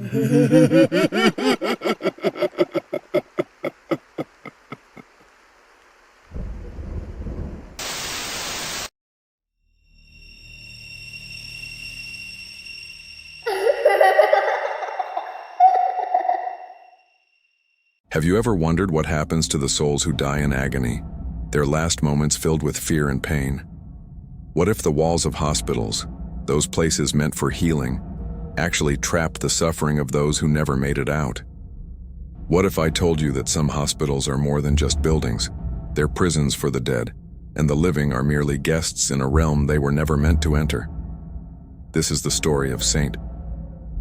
Have you ever wondered what happens to the souls who die in agony, their last moments filled with fear and pain? What if the walls of hospitals, those places meant for healing, actually trap the suffering of those who never made it out? What if I told you that some hospitals are more than just buildings? They're prisons for the dead, and the living are merely guests in a realm they were never meant to enter. This is the story of St.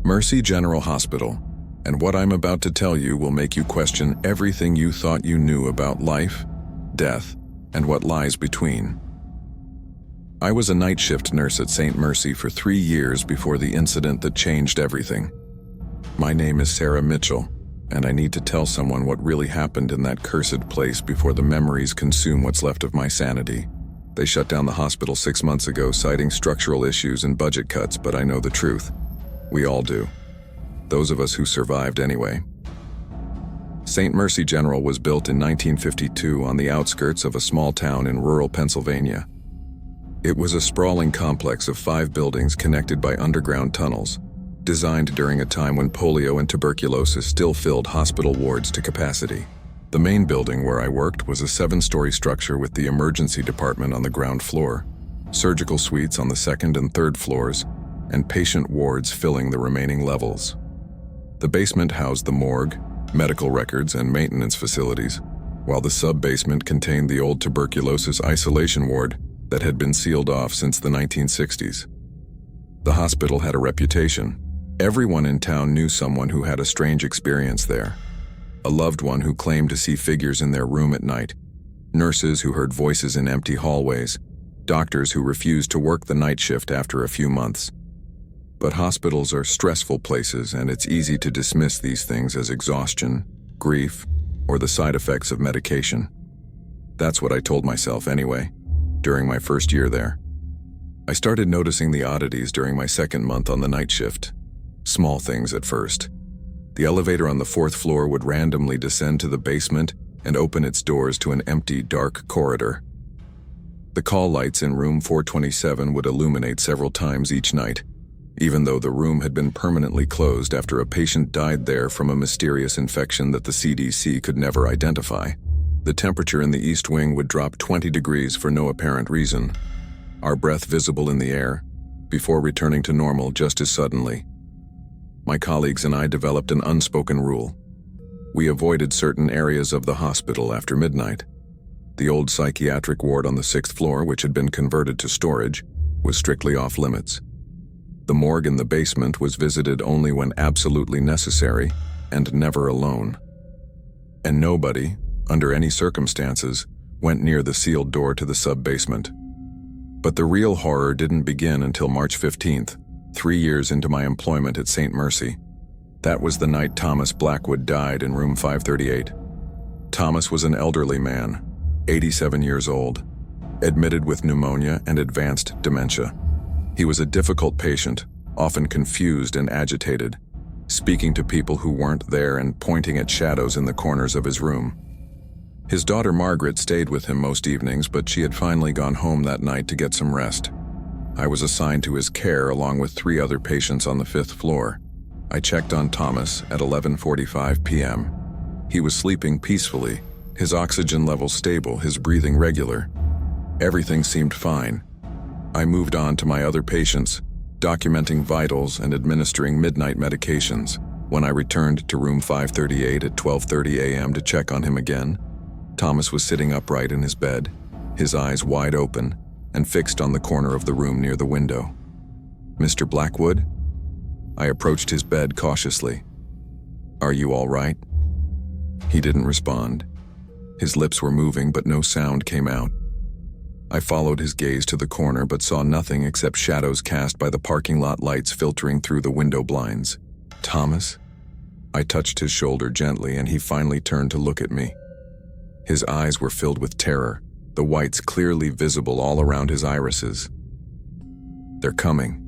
Mercy General Hospital, and what I'm about to tell you will make you question everything you thought you knew about life, death, and what lies between. I was a night shift nurse at St. Mercy for 3 years before the incident that changed everything. My name is Sarah Mitchell, and I need to tell someone what really happened in that cursed place before the memories consume what's left of my sanity. They shut down the hospital 6 months ago, citing structural issues and budget cuts, but I know the truth. We all do. Those of us who survived anyway. St. Mercy General was built in 1952 on the outskirts of a small town in rural Pennsylvania. It was a sprawling complex of 5 buildings connected by underground tunnels, designed during a time when polio and tuberculosis still filled hospital wards to capacity. The main building where I worked was a 7-story structure with the emergency department on the ground floor, surgical suites on the 2nd and 3rd floors, and patient wards filling the remaining levels. The basement housed the morgue, medical records, and maintenance facilities, while the sub-basement contained the old tuberculosis isolation ward that had been sealed off since the 1960s. The hospital had a reputation. Everyone in town knew someone who had a strange experience there. A loved one who claimed to see figures in their room at night, nurses who heard voices in empty hallways, doctors who refused to work the night shift after a few months. But hospitals are stressful places, and it's easy to dismiss these things as exhaustion, grief, or the side effects of medication. That's what I told myself anyway, during my first year there. I started noticing the oddities during my 2nd month on the night shift. Small things at first. The elevator on the 4th floor would randomly descend to the basement and open its doors to an empty, dark corridor. The call lights in room 427 would illuminate several times each night, even though the room had been permanently closed after a patient died there from a mysterious infection that the CDC could never identify. The temperature in the East Wing would drop 20 degrees for no apparent reason, our breath visible in the air, before returning to normal just as suddenly. My colleagues and I developed an unspoken rule. We avoided certain areas of the hospital after midnight. The old psychiatric ward on the 6th floor, which had been converted to storage, was strictly off limits. The morgue in the basement was visited only when absolutely necessary, and never alone. And nobody, under any circumstances, went near the sealed door to the sub-basement. But the real horror didn't begin until March 15th, 3 years into my employment at St. Mercy. That was the night Thomas Blackwood died in room 538. Thomas was an elderly man, 87 years old, admitted with pneumonia and advanced dementia. He was a difficult patient, often confused and agitated, speaking to people who weren't there and pointing at shadows in the corners of his room. His daughter Margaret stayed with him most evenings, but she had finally gone home that night to get some rest. I was assigned to his care along with 3 other patients on the 5th floor. I checked on Thomas at 11:45 p.m. He was sleeping peacefully, his oxygen levels stable, his breathing regular. Everything seemed fine. I moved on to my other patients, documenting vitals and administering midnight medications. When I returned to room 538 at 12:30 a.m. to check on him again, Thomas was sitting upright in his bed, his eyes wide open and fixed on the corner of the room near the window. "Mr. Blackwood?" I approached his bed cautiously. "Are you all right?" He didn't respond. His lips were moving, but no sound came out. I followed his gaze to the corner, but saw nothing except shadows cast by the parking lot lights filtering through the window blinds. "Thomas?" I touched his shoulder gently, and he finally turned to look at me. His eyes were filled with terror, the whites clearly visible all around his irises. "They're coming,"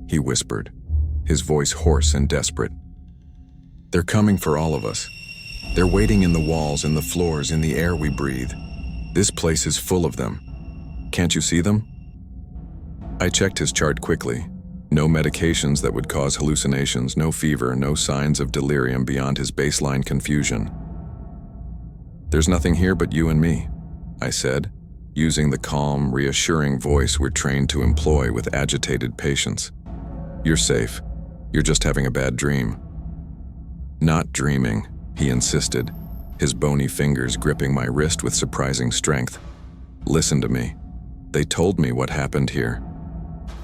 he whispered, his voice hoarse and desperate. They're coming for all of us. They're waiting in the walls, in the floors, in the air we breathe. This place is full of them. Can't you see them? I checked his chart quickly. No medications that would cause hallucinations, no fever, no signs of delirium beyond his baseline confusion. "There's nothing here but you and me," I said, using the calm, reassuring voice we're trained to employ with agitated patients. "You're safe. You're just having a bad dream." "Not dreaming," he insisted, his bony fingers gripping my wrist with surprising strength. "Listen to me. They told me what happened here.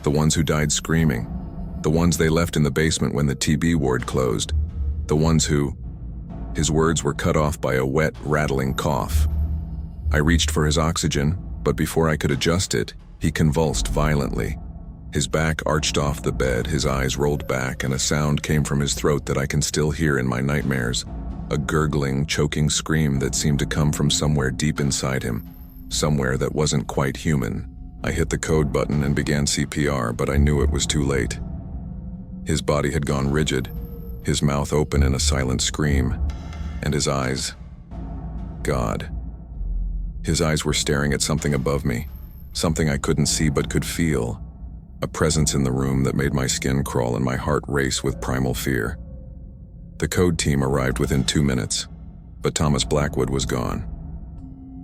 The ones who died screaming. The ones they left in the basement when the TB ward closed. The ones who..." His words were cut off by a wet, rattling cough. I reached for his oxygen, but before I could adjust it, he convulsed violently. His back arched off the bed, his eyes rolled back, and a sound came from his throat that I can still hear in my nightmares. A gurgling, choking scream that seemed to come from somewhere deep inside him. Somewhere that wasn't quite human. I hit the code button and began CPR, but I knew it was too late. His body had gone rigid, his mouth open in a silent scream, and his eyes... God. His eyes were staring at something above me, something I couldn't see but could feel. A presence in the room that made my skin crawl and my heart race with primal fear. The code team arrived within 2 minutes, but Thomas Blackwood was gone.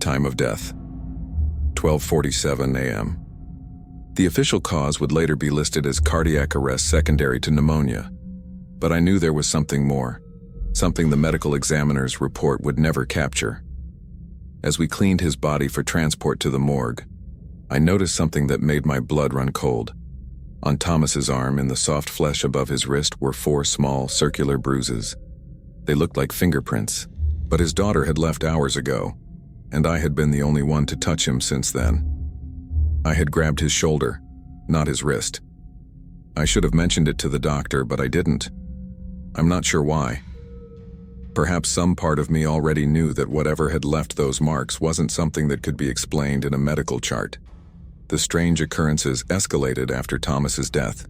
Time of death: 12:47 a.m. The official cause would later be listed as cardiac arrest secondary to pneumonia, but I knew there was something more, something the medical examiner's report would never capture. As we cleaned his body for transport to the morgue, I noticed something that made my blood run cold. On Thomas's arm, in the soft flesh above his wrist, were 4 small, circular bruises. They looked like fingerprints, but his daughter had left hours ago, and I had been the only one to touch him since then. I had grabbed his shoulder, not his wrist. I should have mentioned it to the doctor, but I didn't. I'm not sure why. Perhaps some part of me already knew that whatever had left those marks wasn't something that could be explained in a medical chart. The strange occurrences escalated after Thomas's death.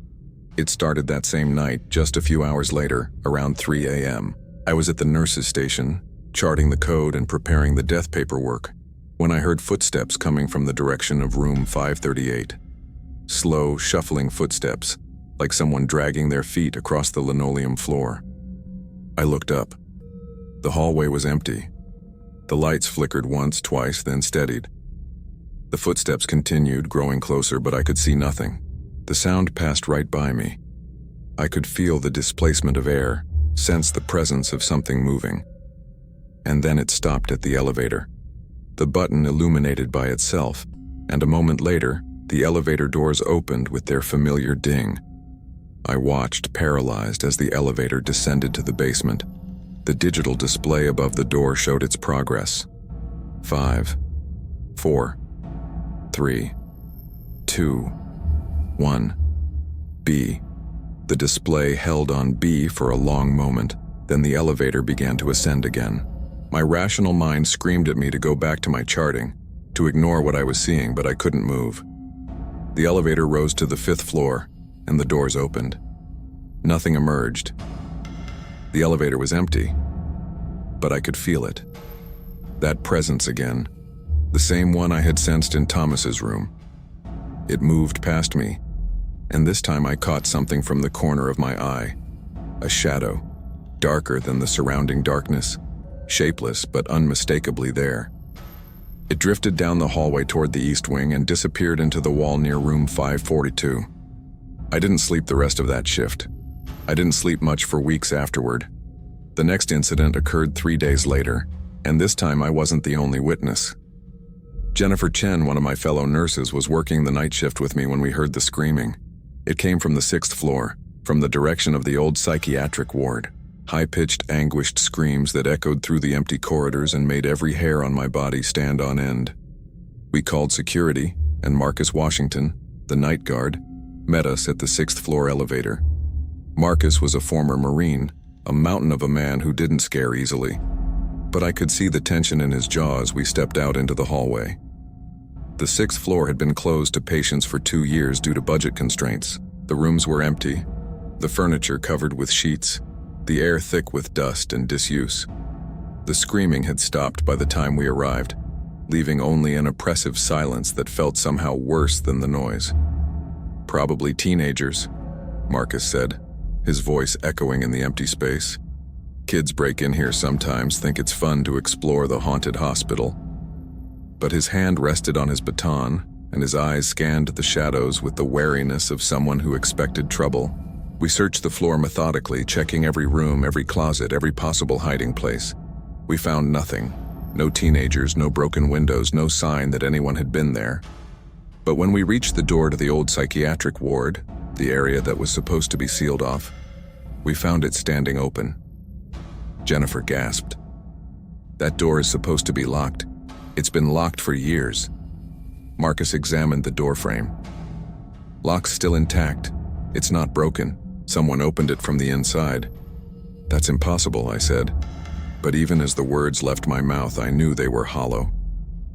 It started that same night, just a few hours later, around 3 a.m. I was at the nurse's station, charting the code and preparing the death paperwork, when I heard footsteps coming from the direction of room 538. Slow, shuffling footsteps, like someone dragging their feet across the linoleum floor. I looked up. The hallway was empty. The lights flickered once, twice, then steadied. The footsteps continued, growing closer, but I could see nothing. The sound passed right by me. I could feel the displacement of air, sense the presence of something moving. And then it stopped at the elevator. The button illuminated by itself, and a moment later, the elevator doors opened with their familiar ding. I watched, paralyzed, as the elevator descended to the basement. The digital display above the door showed its progress. 5, 4, 3, 2, 1. B. The display held on B for a long moment, then the elevator began to ascend again. My rational mind screamed at me to go back to my charting, to ignore what I was seeing, but I couldn't move. The elevator rose to the 5th floor, and the doors opened. Nothing emerged. The elevator was empty, but I could feel it. That presence again, the same one I had sensed in Thomas's room. It moved past me, and this time I caught something from the corner of my eye. A shadow, darker than the surrounding darkness, shapeless but unmistakably there. It drifted down the hallway toward the east wing and disappeared into the wall near room 542. I didn't sleep the rest of that shift. I didn't sleep much for weeks afterward. The next incident occurred 3 days later, and this time I wasn't the only witness. Jennifer Chen, one of my fellow nurses, was working the night shift with me when we heard the screaming. It came from the 6th floor, from the direction of the old psychiatric ward. High-pitched, anguished screams that echoed through the empty corridors and made every hair on my body stand on end. We called security, and Marcus Washington, the night guard, met us at the 6th floor elevator. Marcus was a former Marine, a mountain of a man who didn't scare easily. But I could see the tension in his jaw as we stepped out into the hallway. The 6th floor had been closed to patients for 2 years due to budget constraints. The rooms were empty, the furniture covered with sheets, the air thick with dust and disuse. The screaming had stopped by the time we arrived, leaving only an oppressive silence that felt somehow worse than the noise. "Probably teenagers," Marcus said, his voice echoing in the empty space. "Kids break in here sometimes, think it's fun to explore the haunted hospital." But his hand rested on his baton, and his eyes scanned the shadows with the wariness of someone who expected trouble. We searched the floor methodically, checking every room, every closet, every possible hiding place. We found nothing. No teenagers, no broken windows, no sign that anyone had been there. But when we reached the door to the old psychiatric ward, the area that was supposed to be sealed off, we found it standing open. Jennifer gasped. "That door is supposed to be locked. It's been locked for years." Marcus examined the door frame. "Lock's still intact. It's not broken. Someone opened it from the inside." "That's impossible," I said. But even as the words left my mouth, I knew they were hollow.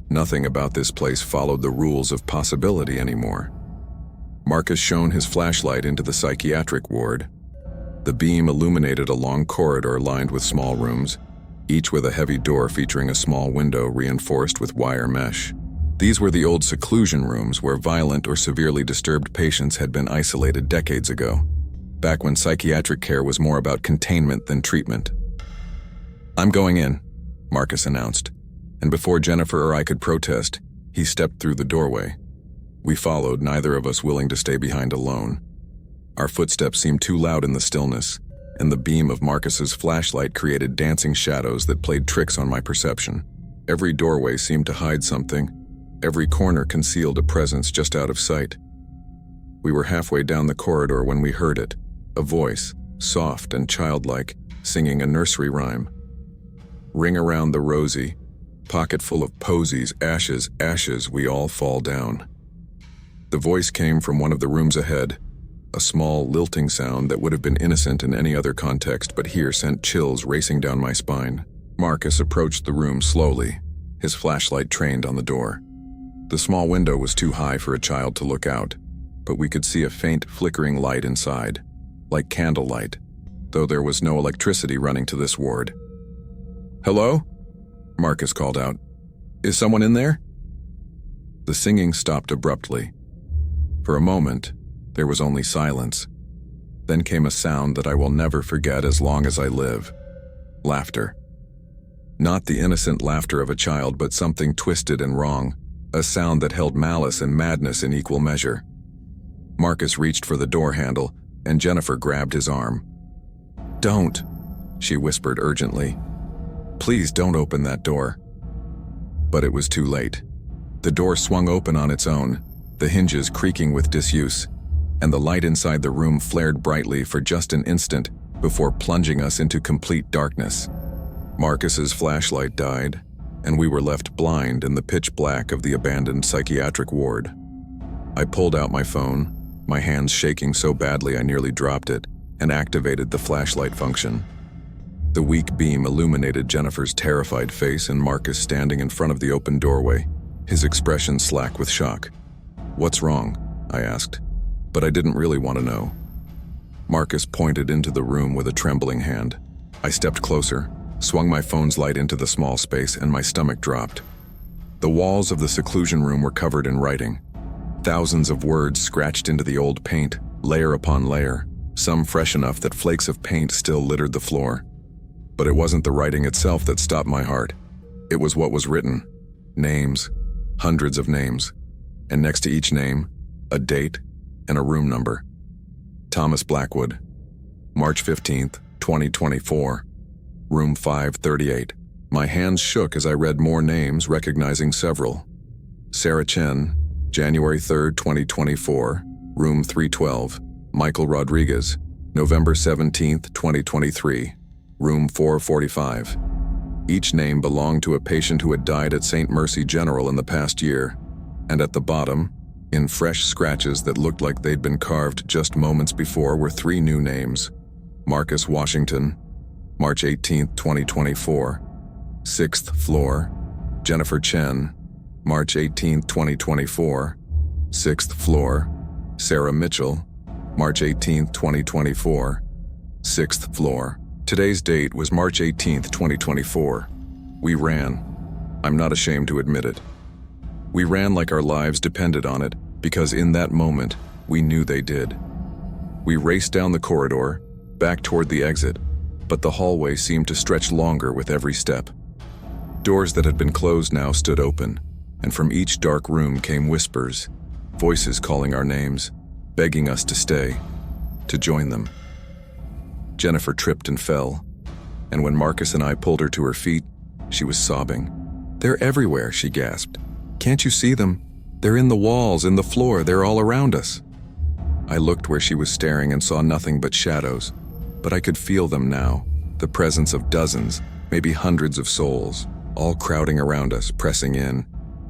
Nothing about this place followed the rules of possibility anymore. Marcus shone his flashlight into the psychiatric ward. The beam illuminated a long corridor lined with small rooms, each with a heavy door featuring a small window reinforced with wire mesh. These were the old seclusion rooms where violent or severely disturbed patients had been isolated decades ago, back when psychiatric care was more about containment than treatment. "I'm going in," Marcus announced, and before Jennifer or I could protest, he stepped through the doorway. We followed, neither of us willing to stay behind alone. Our footsteps seemed too loud in the stillness, and the beam of Marcus's flashlight created dancing shadows that played tricks on my perception. Every doorway seemed to hide something. Every corner concealed a presence just out of sight. We were halfway down the corridor when we heard it, a voice, soft and childlike, singing a nursery rhyme. "Ring around the rosy, pocket full of posies, ashes, ashes, we all fall down." The voice came from one of the rooms ahead, a small, lilting sound that would have been innocent in any other context, but here sent chills racing down my spine. Marcus approached the room slowly, his flashlight trained on the door. The small window was too high for a child to look out, but we could see a faint, flickering light inside, like candlelight, though there was no electricity running to this ward. "Hello?" Marcus called out. "Is someone in there?" The singing stopped abruptly. For a moment, there was only silence. Then came a sound that I will never forget as long as I live. Laughter. Not the innocent laughter of a child, but something twisted and wrong, a sound that held malice and madness in equal measure. Marcus reached for the door handle, and Jennifer grabbed his arm. "Don't," she whispered urgently. "Please don't open that door." But it was too late. The door swung open on its own, the hinges creaking with disuse, and the light inside the room flared brightly for just an instant before plunging us into complete darkness. Marcus's flashlight died, and we were left blind in the pitch black of the abandoned psychiatric ward. I pulled out my phone, my hands shaking so badly I nearly dropped it, and activated the flashlight function. The weak beam illuminated Jennifer's terrified face and Marcus standing in front of the open doorway, his expression slack with shock. "What's wrong?" I asked, but I didn't really want to know. Marcus pointed into the room with a trembling hand. I stepped closer, swung my phone's light into the small space, and my stomach dropped. The walls of the seclusion room were covered in writing. Thousands of words scratched into the old paint, layer upon layer, some fresh enough that flakes of paint still littered the floor. But it wasn't the writing itself that stopped my heart. It was what was written. Names, hundreds of names, and next to each name, a date and a room number. Thomas Blackwood, March 15th, 2024, room 538. My hands shook as I read more names, recognizing several. Sarah Chen, January 3rd, 2024, room 312. Michael Rodriguez, November 17th, 2023, room 445. Each name belonged to a patient who had died at St. Mercy General in the past year, and at the bottom, in fresh scratches that looked like they'd been carved just moments before, were 3 new names. Marcus Washington, March 18th, 2024, 6th floor. Jennifer Chen, March 18th, 2024, 6th floor. Sarah Mitchell, March 18th, 2024, 6th floor. Today's date was March 18th, 2024. We ran. I'm not ashamed to admit it. We ran like our lives depended on it, because in that moment, we knew they did. We raced down the corridor, back toward the exit, but the hallway seemed to stretch longer with every step. Doors that had been closed now stood open, and from each dark room came whispers, voices calling our names, begging us to stay, to join them. Jennifer tripped and fell, and when Marcus and I pulled her to her feet, she was sobbing. "They're everywhere," she gasped. "Can't you see them? They're in the walls, in the floor, they're all around us." I looked where she was staring and saw nothing but shadows, but I could feel them now, the presence of dozens, maybe hundreds of souls, all crowding around us, pressing in,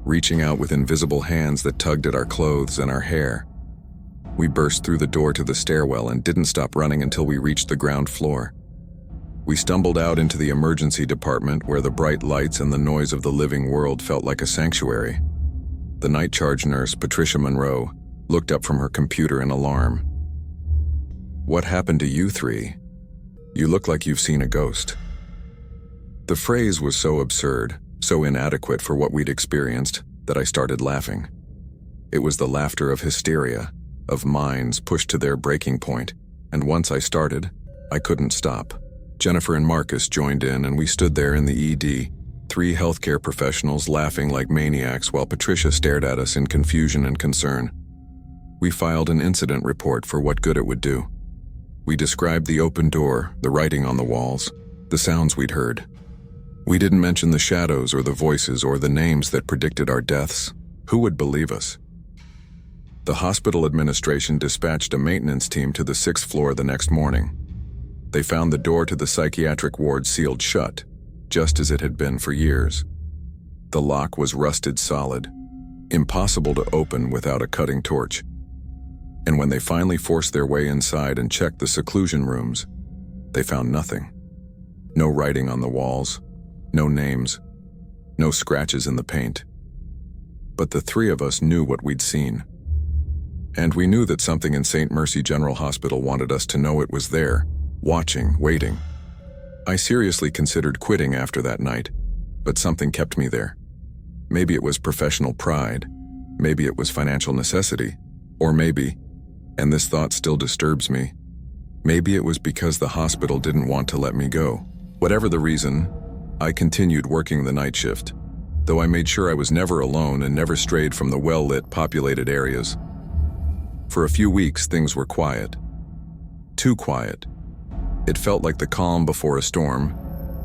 reaching out with invisible hands that tugged at our clothes and our hair. We burst through the door to the stairwell and didn't stop running until we reached the ground floor. We stumbled out into the emergency department where the bright lights and the noise of the living world felt like a sanctuary. The night charge nurse, Patricia Monroe, looked up from her computer in alarm. "What happened to you three? You look like you've seen a ghost." The phrase was so absurd, so inadequate for what we'd experienced, that I started laughing. It was the laughter of hysteria, of minds pushed to their breaking point, and once I started, I couldn't stop. Jennifer and Marcus joined in, and we stood there in the ED, three healthcare professionals laughing like maniacs while Patricia stared at us in confusion and concern. We filed an incident report for what good it would do. We described the open door, the writing on the walls, the sounds we'd heard. We didn't mention the shadows or the voices or the names that predicted our deaths. Who would believe us? The hospital administration dispatched a maintenance team to the 6th floor the next morning. They found the door to the psychiatric ward sealed shut, just as it had been for years. The lock was rusted solid, impossible to open without a cutting torch. And when they finally forced their way inside and checked the seclusion rooms, they found nothing. No writing on the walls, no names, no scratches in the paint. But the three of us knew what we'd seen. And we knew that something in St. Mercy General Hospital wanted us to know it was there, watching, waiting. I seriously considered quitting after that night, but something kept me there. Maybe it was professional pride, maybe it was financial necessity, or maybe, and this thought still disturbs me, maybe it was because the hospital didn't want to let me go. Whatever the reason, I continued working the night shift, though I made sure I was never alone and never strayed from the well-lit, populated areas. For a few weeks, things were quiet. Too quiet. It felt like the calm before a storm,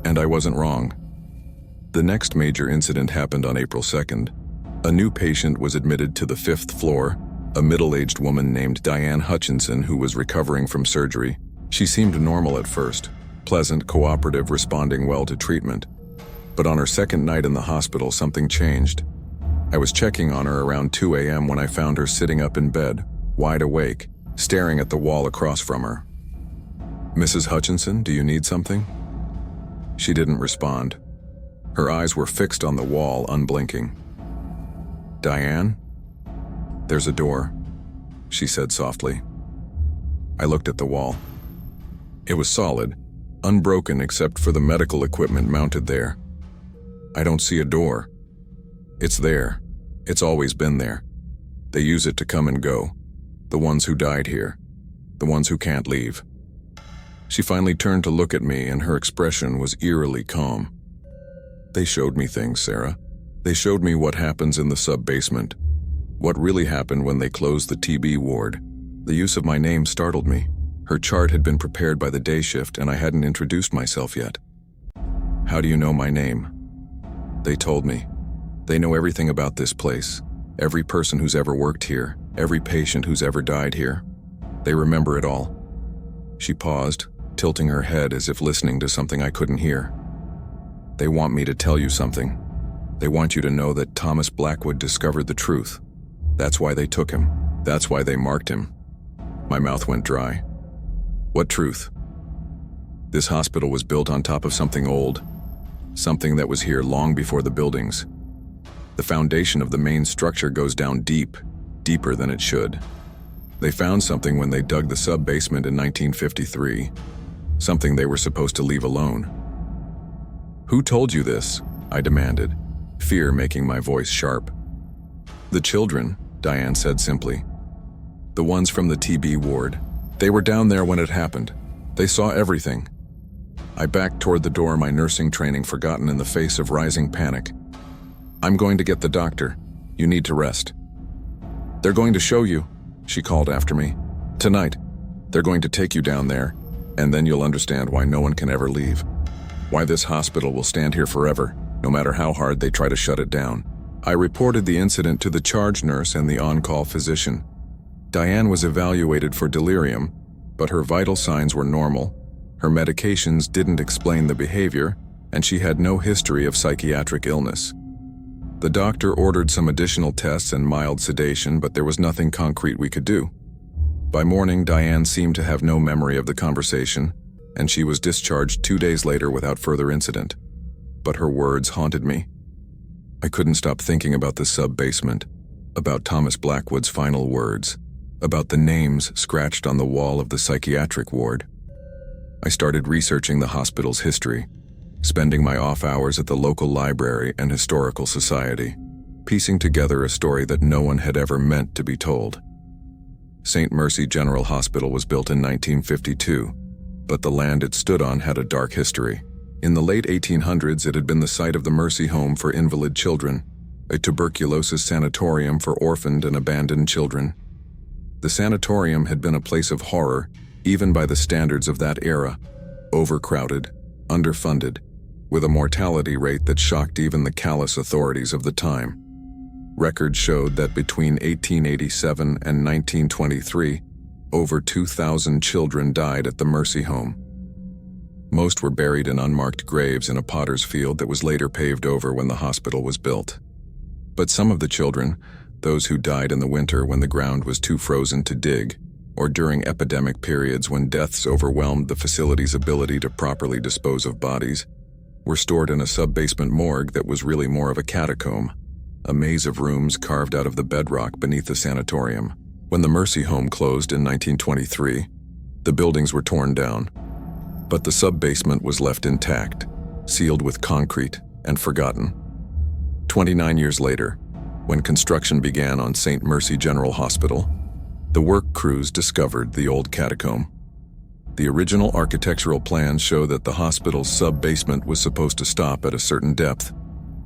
and I wasn't wrong. The next major incident happened on April 2nd. A new patient was admitted to the 5th floor, a middle-aged woman named Diane Hutchinson who was recovering from surgery. She seemed normal at first, pleasant, cooperative, responding well to treatment. But on her second night in the hospital, something changed. I was checking on her around 2 a.m. when I found her sitting up in bed, wide awake, staring at the wall across from her. "Mrs. Hutchinson, do you need something?" She didn't respond. Her eyes were fixed on the wall, unblinking. "Diane? There's a door," she said softly. I looked at the wall. It was solid, unbroken except for the medical equipment mounted there. "I don't see a door." "It's there. It's always been there. They use it to come and go. The ones who died here. The ones who can't leave." She finally turned to look at me, and her expression was eerily calm. "They showed me things, Sarah. They showed me what happens in the sub-basement. What really happened when they closed the TB ward. The use of my name startled me. Her chart had been prepared by the day shift, and I hadn't introduced myself yet." "How do you know my name?" "They told me. They know everything about this place. Every person who's ever worked here. Every patient who's ever died here. They remember it all." She paused, tilting her head as if listening to something I couldn't hear. "They want me to tell you something. They want you to know that Thomas Blackwood discovered the truth. That's why they took him. That's why they marked him." My mouth went dry. "What truth?" "This hospital was built on top of something old. Something that was here long before the buildings. The foundation of the main structure goes down deep, deeper than it should. They found something when they dug the sub-basement in 1953. something they were supposed to leave alone. "Who told you this?" I demanded, fear making my voice sharp. "The children," Diane said simply. "The ones from the TB ward. They were down there when it happened. They saw everything." I backed toward the door, my nursing training forgotten in the face of rising panic. "I'm going to get the doctor. You need to rest." "They're going to show you," she called after me. "Tonight. They're going to take you down there, and then you'll understand why no one can ever leave. Why this hospital will stand here forever, no matter how hard they try to shut it down." I reported the incident to the charge nurse and the on-call physician. Diane was evaluated for delirium, but her vital signs were normal. Her medications didn't explain the behavior, and she had no history of psychiatric illness. The doctor ordered some additional tests and mild sedation, but there was nothing concrete we could do. By morning, Diane seemed to have no memory of the conversation, and she was discharged 2 days later without further incident. But her words haunted me. I couldn't stop thinking about the sub-basement, about Thomas Blackwood's final words, about the names scratched on the wall of the psychiatric ward. I started researching the hospital's history, spending my off hours at the local library and historical society, piecing together a story that no one had ever meant to be told. St. Mercy General Hospital was built in 1952, but the land it stood on had a dark history. In the late 1800s, it had been the site of the Mercy Home for Invalid Children, a tuberculosis sanatorium for orphaned and abandoned children. The sanatorium had been a place of horror, even by the standards of that era, overcrowded, underfunded, with a mortality rate that shocked even the callous authorities of the time. Records showed that between 1887 and 1923, over 2,000 children died at the Mercy Home. Most were buried in unmarked graves in a potter's field that was later paved over when the hospital was built. But some of the children, those who died in the winter when the ground was too frozen to dig, or during epidemic periods when deaths overwhelmed the facility's ability to properly dispose of bodies, were stored in a sub-basement morgue that was really more of a catacomb, a maze of rooms carved out of the bedrock beneath the sanatorium. When the Mercy Home closed in 1923, the buildings were torn down, but the sub-basement was left intact, sealed with concrete and forgotten. 29 years later, when construction began on St. Mercy General Hospital, the work crews discovered the old catacomb. The original architectural plans show that the hospital's sub-basement was supposed to stop at a certain depth,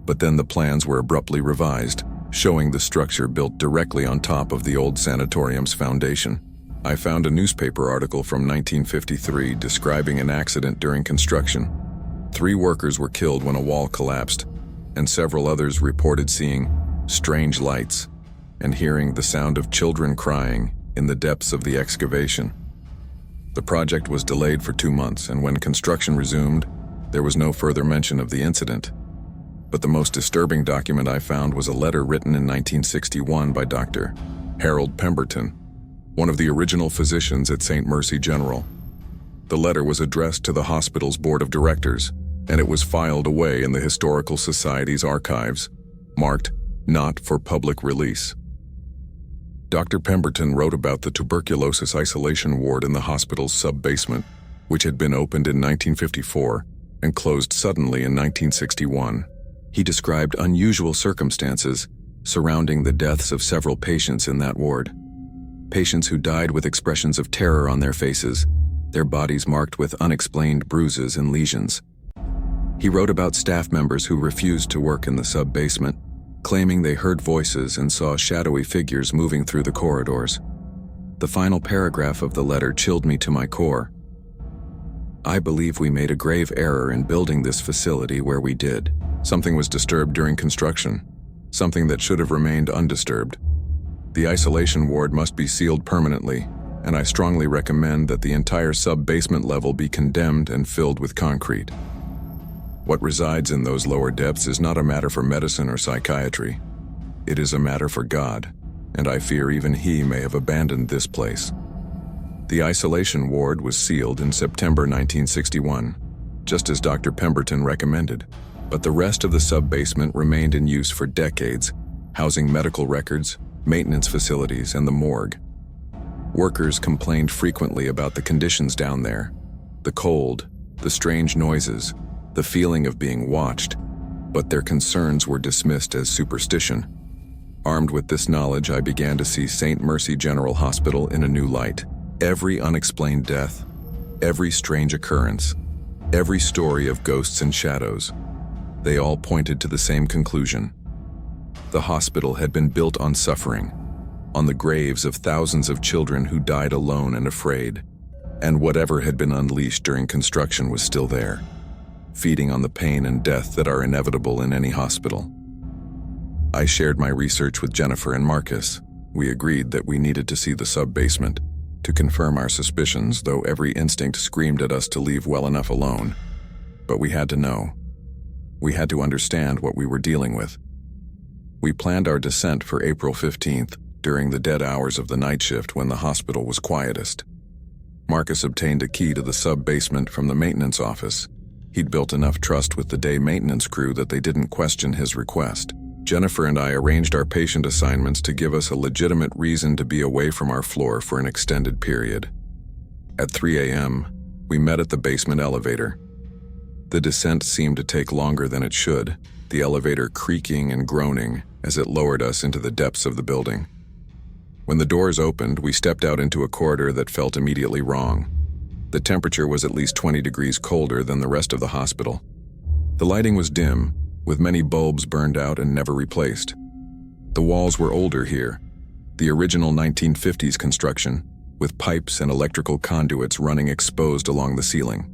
but then the plans were abruptly revised, showing the structure built directly on top of the old sanatorium's foundation. I found a newspaper article from 1953 describing an accident during construction. 3 workers were killed when a wall collapsed, and several others reported seeing strange lights and hearing the sound of children crying in the depths of the excavation. The project was delayed for 2 months, and when construction resumed, there was no further mention of the incident. But the most disturbing document I found was a letter written in 1961 by Dr. Harold Pemberton, one of the original physicians at St. Mercy General. The letter was addressed to the hospital's board of directors, and it was filed away in the Historical Society's archives, marked "Not for Public Release." Dr. Pemberton wrote about the tuberculosis isolation ward in the hospital's sub-basement, which had been opened in 1954 and closed suddenly in 1961. He described unusual circumstances surrounding the deaths of several patients in that ward. Patients who died with expressions of terror on their faces, their bodies marked with unexplained bruises and lesions. He wrote about staff members who refused to work in the sub-basement, claiming they heard voices and saw shadowy figures moving through the corridors. The final paragraph of the letter chilled me to my core. "I believe we made a grave error in building this facility where we did. Something was disturbed during construction, something that should have remained undisturbed. The isolation ward must be sealed permanently, and I strongly recommend that the entire sub-basement level be condemned and filled with concrete. What resides in those lower depths is not a matter for medicine or psychiatry. It is a matter for God, and I fear even He may have abandoned this place." The isolation ward was sealed in September 1961, just as Dr. Pemberton recommended, but the rest of the sub-basement remained in use for decades, housing medical records, maintenance facilities, and the morgue. Workers complained frequently about the conditions down there. The cold, the strange noises, the feeling of being watched, but their concerns were dismissed as superstition. Armed with this knowledge, I began to see St. Mercy General Hospital in a new light. Every unexplained death, every strange occurrence, every story of ghosts and shadows, they all pointed to the same conclusion. The hospital had been built on suffering, on the graves of thousands of children who died alone and afraid, and whatever had been unleashed during construction was still there, feeding on the pain and death that are inevitable in any hospital. I shared my research with Jennifer and Marcus. We agreed that we needed to see the sub-basement to confirm our suspicions, though every instinct screamed at us to leave well enough alone. But we had to know. We had to understand what we were dealing with. We planned our descent for April 15th, during the dead hours of the night shift when the hospital was quietest. Marcus obtained a key to the sub-basement from the maintenance office. He'd built enough trust with the day maintenance crew that they didn't question his request. Jennifer and I arranged our patient assignments to give us a legitimate reason to be away from our floor for an extended period. At 3 a.m., we met at the basement elevator. The descent seemed to take longer than it should, the elevator creaking and groaning as it lowered us into the depths of the building. When the doors opened, we stepped out into a corridor that felt immediately wrong. The temperature was at least 20 degrees colder than the rest of the hospital. The lighting was dim, with many bulbs burned out and never replaced. The walls were older here, the original 1950s construction, with pipes and electrical conduits running exposed along the ceiling.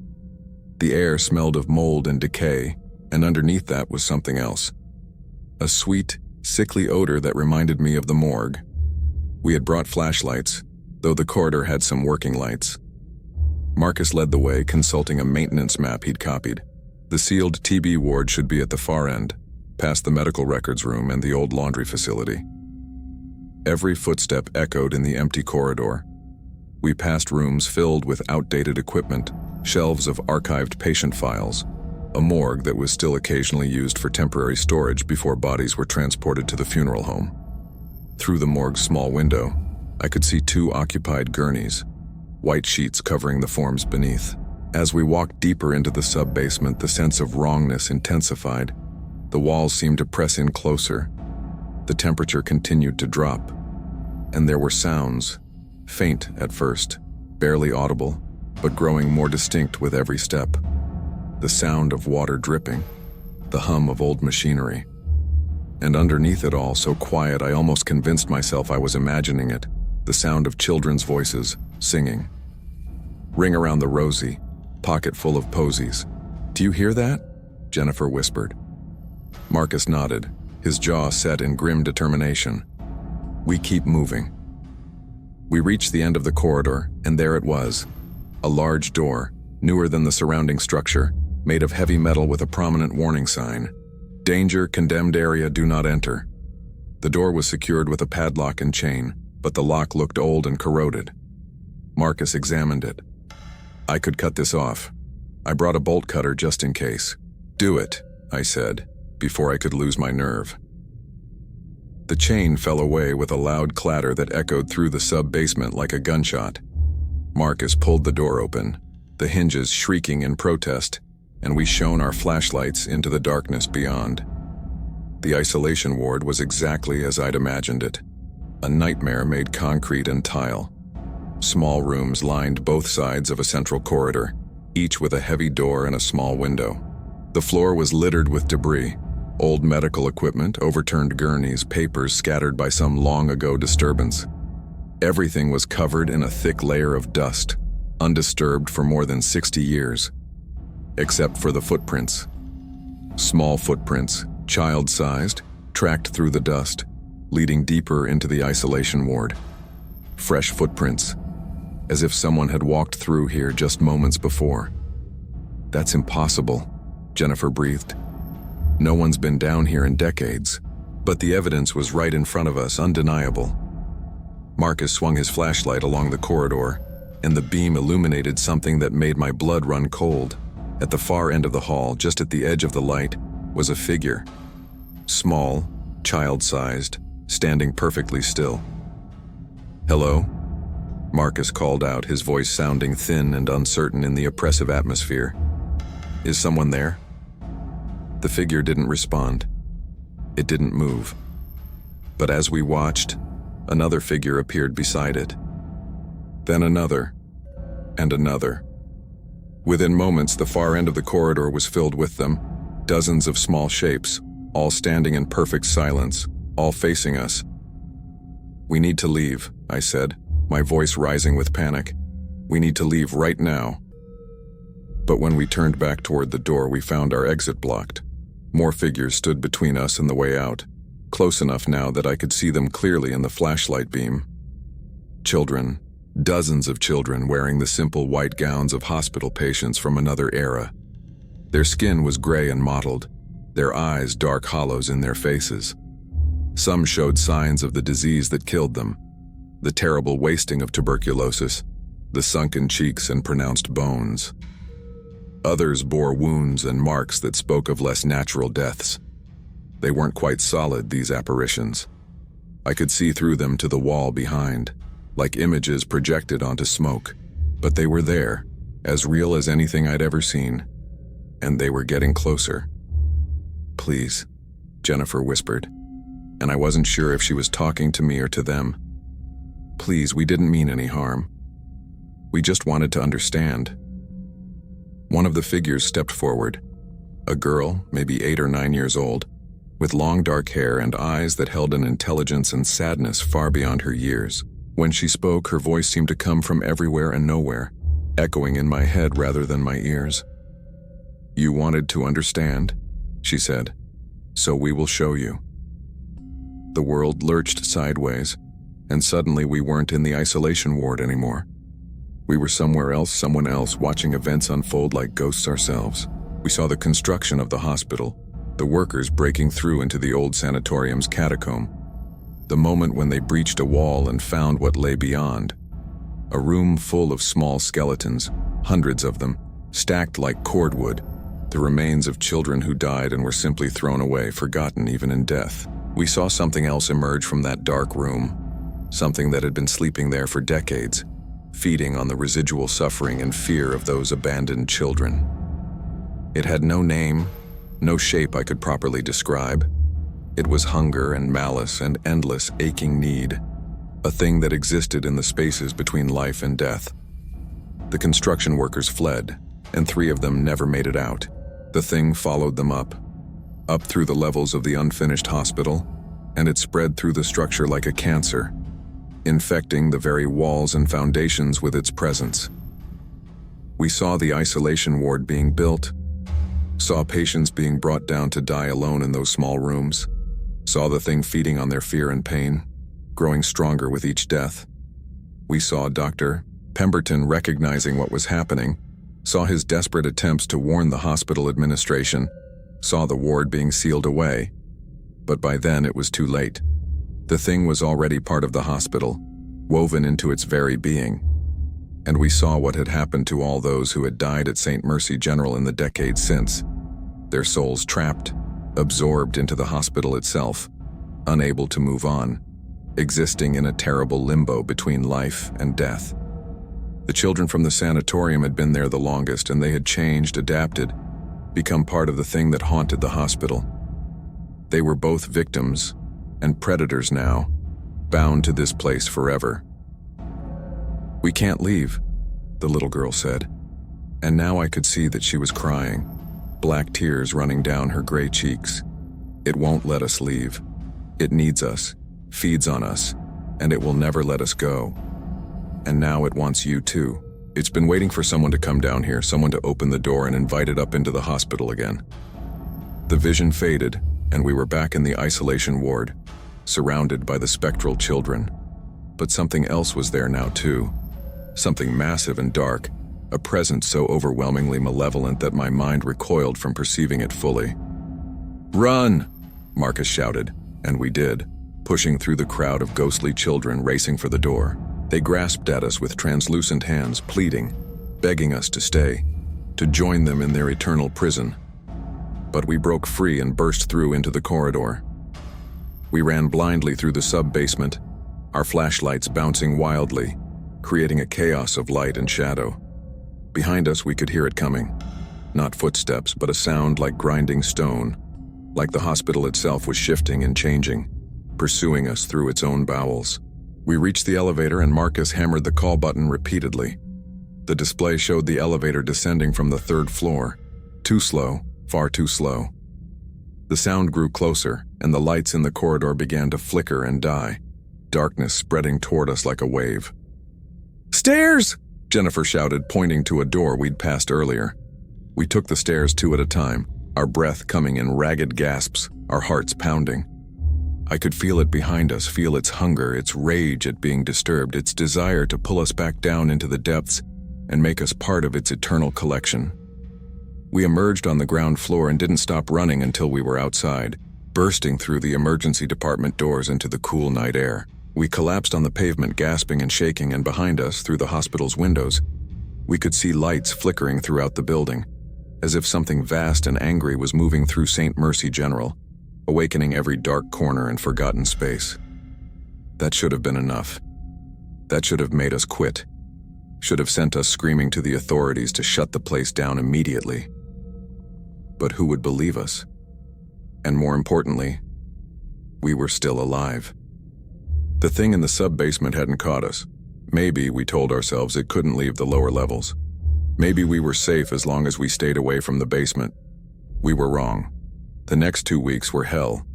The air smelled of mold and decay, and underneath that was something else. A sweet, sickly odor that reminded me of the morgue. We had brought flashlights, though the corridor had some working lights. Marcus led the way, consulting a maintenance map he'd copied. The sealed TB ward should be at the far end, past the medical records room and the old laundry facility. Every footstep echoed in the empty corridor. We passed rooms filled with outdated equipment, shelves of archived patient files, a morgue that was still occasionally used for temporary storage before bodies were transported to the funeral home. Through the morgue's small window, I could see 2 occupied gurneys, white sheets covering the forms beneath. As we walked deeper into the sub-basement, the sense of wrongness intensified. The walls seemed to press in closer. The temperature continued to drop. And there were sounds, faint at first, barely audible, but growing more distinct with every step. The sound of water dripping, the hum of old machinery. And underneath it all, so quiet I almost convinced myself I was imagining it, the sound of children's voices, singing. "Ring around the rosy, pocket full of posies. Do you hear that?" Jennifer whispered. Marcus nodded, his jaw set in grim determination. We keep moving. We reached the end of the corridor, and there it was. A large door, newer than the surrounding structure, made of heavy metal with a prominent warning sign. "Danger, condemned area, do not enter." The door was secured with a padlock and chain, but the lock looked old and corroded. Marcus examined it. "I could cut this off. I brought a bolt cutter just in case." "Do it," I said, before I could lose my nerve. The chain fell away with a loud clatter that echoed through the sub-basement like a gunshot. Marcus pulled the door open, the hinges shrieking in protest, and we shone our flashlights into the darkness beyond. The isolation ward was exactly as I'd imagined it, a nightmare made concrete and tile. Small rooms lined both sides of a central corridor, each with a heavy door and a small window. The floor was littered with debris, old medical equipment, overturned gurneys, papers scattered by some long-ago disturbance. Everything was covered in a thick layer of dust, undisturbed for more than 60 years. Except for the footprints. Small footprints, child-sized, tracked through the dust, leading deeper into the isolation ward. Fresh footprints, as if someone had walked through here just moments before. "That's impossible," Jennifer breathed. "No one's been down here in decades." But the evidence was right in front of us, undeniable. Marcus swung his flashlight along the corridor, and the beam illuminated something that made my blood run cold. At the far end of the hall, just at the edge of the light, was a figure. Small, child-sized, standing perfectly still. "Hello?" Marcus called out, his voice sounding thin and uncertain in the oppressive atmosphere. "Is someone there?" The figure didn't respond. It didn't move. But as we watched, another figure appeared beside it. Then another, and another. Within moments, the far end of the corridor was filled with them, dozens of small shapes, all standing in perfect silence, all facing us. "We need to leave," I said, my voice rising with panic. "We need to leave right now." But when we turned back toward the door, we found our exit blocked. More figures stood between us and the way out, close enough now that I could see them clearly in the flashlight beam. Children, dozens of children wearing the simple white gowns of hospital patients from another era. Their skin was gray and mottled, their eyes dark hollows in their faces. Some showed signs of the disease that killed them, the terrible wasting of tuberculosis, the sunken cheeks and pronounced bones. Others bore wounds and marks that spoke of less natural deaths. They weren't quite solid, these apparitions. I could see through them to the wall behind, like images projected onto smoke. But they were there, as real as anything I'd ever seen. And they were getting closer. "Please," Jennifer whispered, and I wasn't sure if she was talking to me or to them. "Please, we didn't mean any harm. We just wanted to understand." One of the figures stepped forward. A girl, maybe 8 or 9 years old, with long dark hair and eyes that held an intelligence and sadness far beyond her years. When she spoke, her voice seemed to come from everywhere and nowhere, echoing in my head rather than my ears. "You wanted to understand," she said, "so we will show you." The world lurched sideways, and suddenly we weren't in the isolation ward anymore. We were somewhere else, someone else, watching events unfold like ghosts ourselves. We saw the construction of the hospital, the workers breaking through into the old sanatorium's catacomb. The moment when they breached a wall and found what lay beyond. A room full of small skeletons, hundreds of them, stacked like cordwood, the remains of children who died and were simply thrown away, forgotten even in death. We saw something else emerge from that dark room, something that had been sleeping there for decades, feeding on the residual suffering and fear of those abandoned children. It had no name, no shape I could properly describe. It was hunger and malice and endless aching need, a thing that existed in the spaces between life and death. The construction workers fled, and 3 of them never made it out. The thing followed them up through the levels of the unfinished hospital, and it spread through the structure like a cancer, infecting the very walls and foundations with its presence. We saw the isolation ward being built, saw patients being brought down to die alone in those small rooms, saw the thing feeding on their fear and pain, growing stronger with each death. We saw Dr. Pemberton recognizing what was happening, saw his desperate attempts to warn the hospital administration, saw the ward being sealed away. But by then it was too late. The thing was already part of the hospital, woven into its very being. And we saw what had happened to all those who had died at St. Mercy General in the decades since. Their souls trapped, absorbed into the hospital itself, unable to move on, existing in a terrible limbo between life and death. The children from the sanatorium had been there the longest, and they had changed, adapted, become part of the thing that haunted the hospital. They were both victims and predators now, bound to this place forever. "We can't leave," the little girl said, and now I could see that she was crying, black tears running down her gray cheeks. "It won't let us leave. It needs us, feeds on us, and it will never let us go. And now it wants you too. It's been waiting for someone to come down here, someone to open the door and invite it up into the hospital again." The vision faded, and we were back in the isolation ward, surrounded by the spectral children. But something else was there now too. Something massive and dark, a presence so overwhelmingly malevolent that my mind recoiled from perceiving it fully. "Run!" Marcus shouted, and we did, pushing through the crowd of ghostly children racing for the door. They grasped at us with translucent hands, pleading, begging us to stay, to join them in their eternal prison. But we broke free and burst through into the corridor. We ran blindly through the sub-basement, our flashlights bouncing wildly, creating a chaos of light and shadow. Behind us, we could hear it coming. Not footsteps, but a sound like grinding stone, like the hospital itself was shifting and changing, pursuing us through its own bowels. We reached the elevator and Marcus hammered the call button repeatedly. The display showed the elevator descending from the 3rd floor. Too slow, far too slow. The sound grew closer, and the lights in the corridor began to flicker and die, darkness spreading toward us like a wave. "Stairs!" Jennifer shouted, pointing to a door we'd passed earlier. We took the stairs 2 at a time, our breath coming in ragged gasps, our hearts pounding. I could feel it behind us, feel its hunger, its rage at being disturbed, its desire to pull us back down into the depths and make us part of its eternal collection. We emerged on the ground floor and didn't stop running until we were outside, bursting through the emergency department doors into the cool night air. We collapsed on the pavement, gasping and shaking, and behind us, through the hospital's windows, we could see lights flickering throughout the building, as if something vast and angry was moving through St. Mercy General, awakening every dark corner and forgotten space. That should have been enough. That should have made us quit. Should have sent us screaming to the authorities to shut the place down immediately. But who would believe us? And more importantly, we were still alive. The thing in the sub-basement hadn't caught us. Maybe, we told ourselves, it couldn't leave the lower levels. Maybe we were safe as long as we stayed away from the basement. We were wrong. The next 2 weeks were hell.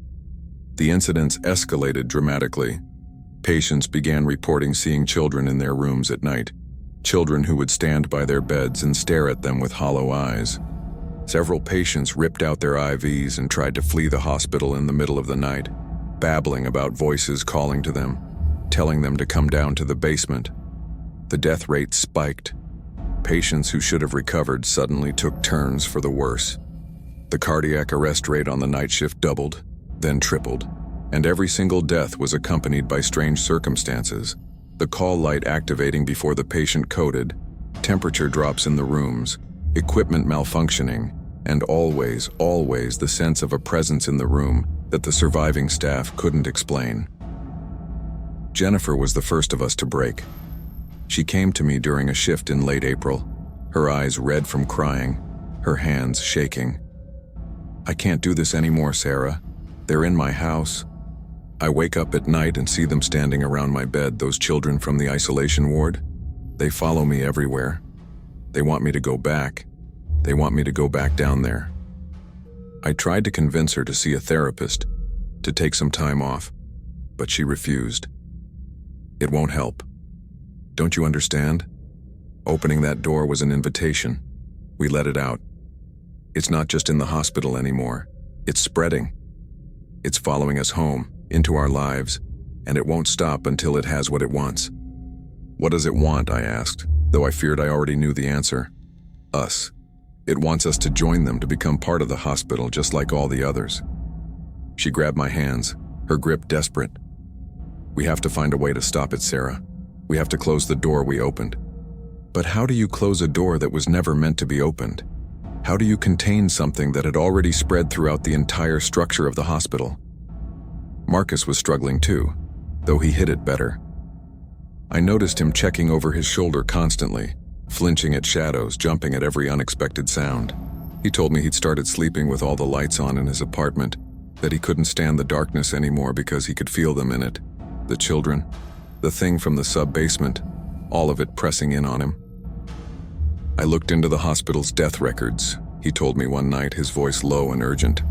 The incidents escalated dramatically. Patients began reporting seeing children in their rooms at night. Children who would stand by their beds and stare at them with hollow eyes. Several patients ripped out their IVs and tried to flee the hospital in the middle of the night, babbling about voices calling to them, telling them to come down to the basement. The death rate spiked. Patients who should have recovered suddenly took turns for the worse. The cardiac arrest rate on the night shift doubled, then tripled, and every single death was accompanied by strange circumstances. The call light activating before the patient coded, temperature drops in the rooms, equipment malfunctioning, and always the sense of a presence in the room that the surviving staff couldn't explain. Jennifer was the first of us to break. She came to me during a shift in late April, her eyes red from crying, her hands shaking. "I can't do this anymore, Sarah. They're in my house. I wake up at night and see them standing around my bed, those children from the isolation ward. They follow me everywhere. They want me to go back. They want me to go back down there." I tried to convince her to see a therapist, to take some time off, but she refused. "It won't help. Don't you understand? Opening that door was an invitation. We let it out. It's not just in the hospital anymore. It's spreading. It's following us home, into our lives, and it won't stop until it has what it wants." "What does it want?" I asked, though I feared I already knew the answer. "Us. It wants us to join them, to become part of the hospital just like all the others." She grabbed my hands, her grip desperate. "We have to find a way to stop it, Sarah. We have to close the door we opened." "But how do you close a door that was never meant to be opened? How do you contain something that had already spread throughout the entire structure of the hospital?" Marcus was struggling too, though he hid it better. I noticed him checking over his shoulder constantly, flinching at shadows, jumping at every unexpected sound. He told me he'd started sleeping with all the lights on in his apartment, that he couldn't stand the darkness anymore because he could feel them in it. The children, the thing from the sub-basement, all of it pressing in on him. "I looked into the hospital's death records," he told me one night, his voice low and urgent.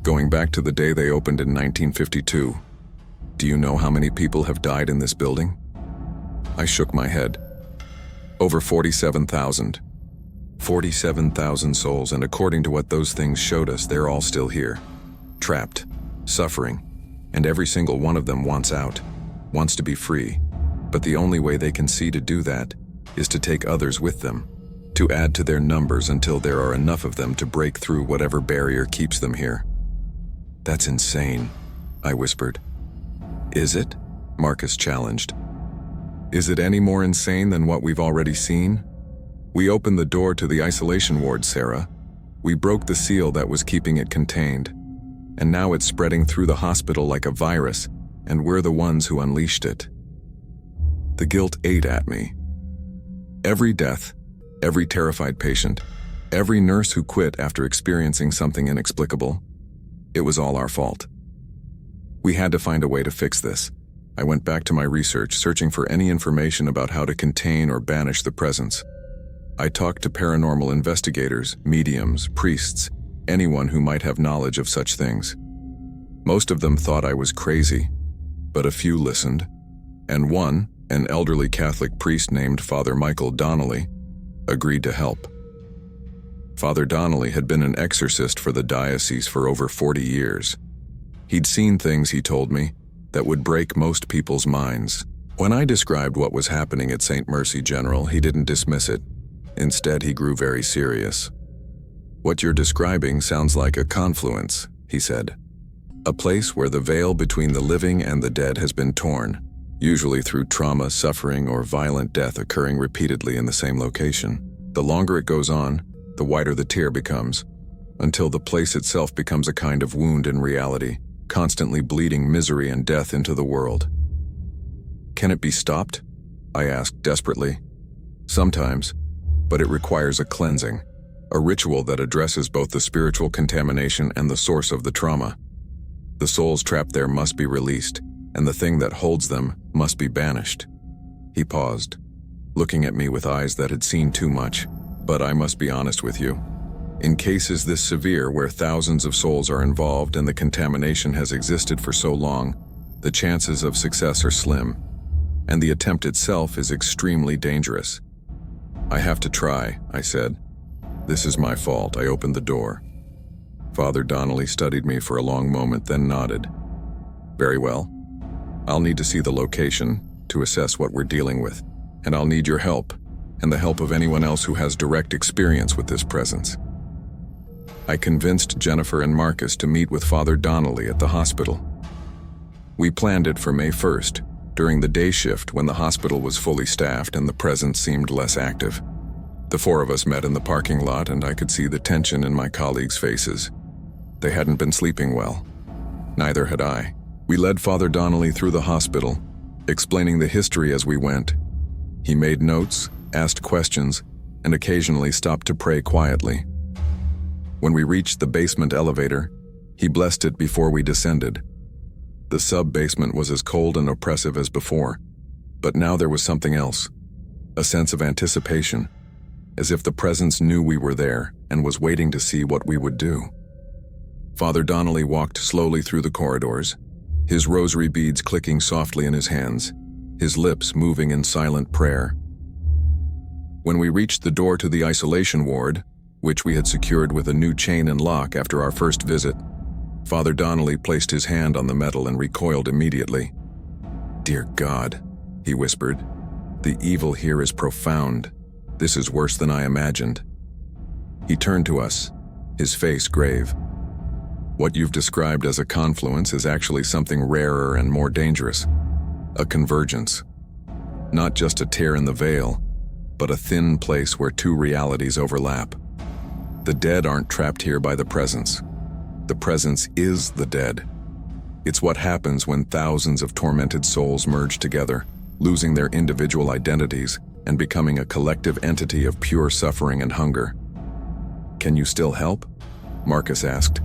"Going back to the day they opened in 1952. Do you know how many people have died in this building?" I shook my head. "Over 47,000. 47,000 souls, and according to what those things showed us, they're all still here. Trapped, suffering, and every single one of them wants out, wants to be free. But the only way they can see to do that is to take others with them, to add to their numbers until there are enough of them to break through whatever barrier keeps them here." "That's insane," I whispered. "Is it?" Marcus challenged. "Is it any more insane than what we've already seen? We opened the door to the isolation ward, Sarah. We broke the seal that was keeping it contained. And now it's spreading through the hospital like a virus, and we're the ones who unleashed it." The guilt ate at me. Every death, every terrified patient, every nurse who quit after experiencing something inexplicable, it was all our fault. We had to find a way to fix this. I went back to my research, searching for any information about how to contain or banish the presence. I talked to paranormal investigators, mediums, priests, anyone who might have knowledge of such things. Most of them thought I was crazy, but a few listened, and one, an elderly Catholic priest named Father Michael Donnelly, agreed to help. Father Donnelly had been an exorcist for the diocese for over 40 years. He'd seen things, he told me, that would break most people's minds. When I described what was happening at St. Mercy General, he didn't dismiss it. Instead, he grew very serious. "What you're describing sounds like a confluence," he said. "A place where the veil between the living and the dead has been torn, usually through trauma, suffering, or violent death occurring repeatedly in the same location. The longer it goes on, the wider the tear becomes, until the place itself becomes a kind of wound in reality, constantly bleeding misery and death into the world." "Can it be stopped?" I asked desperately. "Sometimes, but it requires a cleansing, a ritual that addresses both the spiritual contamination and the source of the trauma. The souls trapped there must be released, and the thing that holds them must be banished." He paused, looking at me with eyes that had seen too much. "But I must be honest with you. In cases this severe, where thousands of souls are involved and the contamination has existed for so long, the chances of success are slim, and the attempt itself is extremely dangerous." "I have to try," I said. "This is my fault." I opened the door. Father Donnelly studied me for a long moment, then nodded. "Very well. I'll need to see the location to assess what we're dealing with, and I'll need your help, and the help of anyone else who has direct experience with this presence." I convinced Jennifer and Marcus to meet with Father Donnelly at the hospital. We planned it for May 1st, during the day shift when the hospital was fully staffed and the presence seemed less active. The four of us met in the parking lot, and I could see the tension in my colleagues' faces. They hadn't been sleeping well. Neither had I. We led Father Donnelly through the hospital, explaining the history as we went. He made notes, asked questions, and occasionally stopped to pray quietly. When we reached the basement elevator, he blessed it before we descended. The sub-basement was as cold and oppressive as before, but now there was something else, a sense of anticipation, as if the presence knew we were there and was waiting to see what we would do. Father Donnelly walked slowly through the corridors, his rosary beads clicking softly in his hands, his lips moving in silent prayer. When we reached the door to the isolation ward, which we had secured with a new chain and lock after our first visit, Father Donnelly placed his hand on the metal and recoiled immediately. "Dear God," he whispered, "the evil here is profound. This is worse than I imagined." He turned to us, his face grave. "What you've described as a confluence is actually something rarer and more dangerous. A convergence. Not just a tear in the veil, but a thin place where two realities overlap. The dead aren't trapped here by the presence. The presence is the dead. It's what happens when thousands of tormented souls merge together, losing their individual identities and becoming a collective entity of pure suffering and hunger." "Can you still help?" Marcus asked.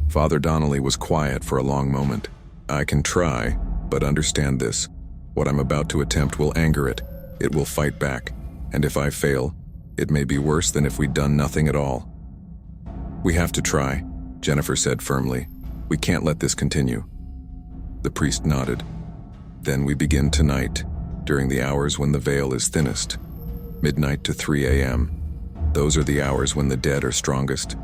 Father Donnelly was quiet for a long moment. "I can try, but understand this. What I'm about to attempt will anger it. It will fight back, and if I fail, it may be worse than if we'd done nothing at all." "We have to try," Jennifer said firmly. "We can't let this continue." The priest nodded. "Then we begin tonight, during the hours when the veil is thinnest, midnight to 3 a.m. Those are the hours when the dead are strongest.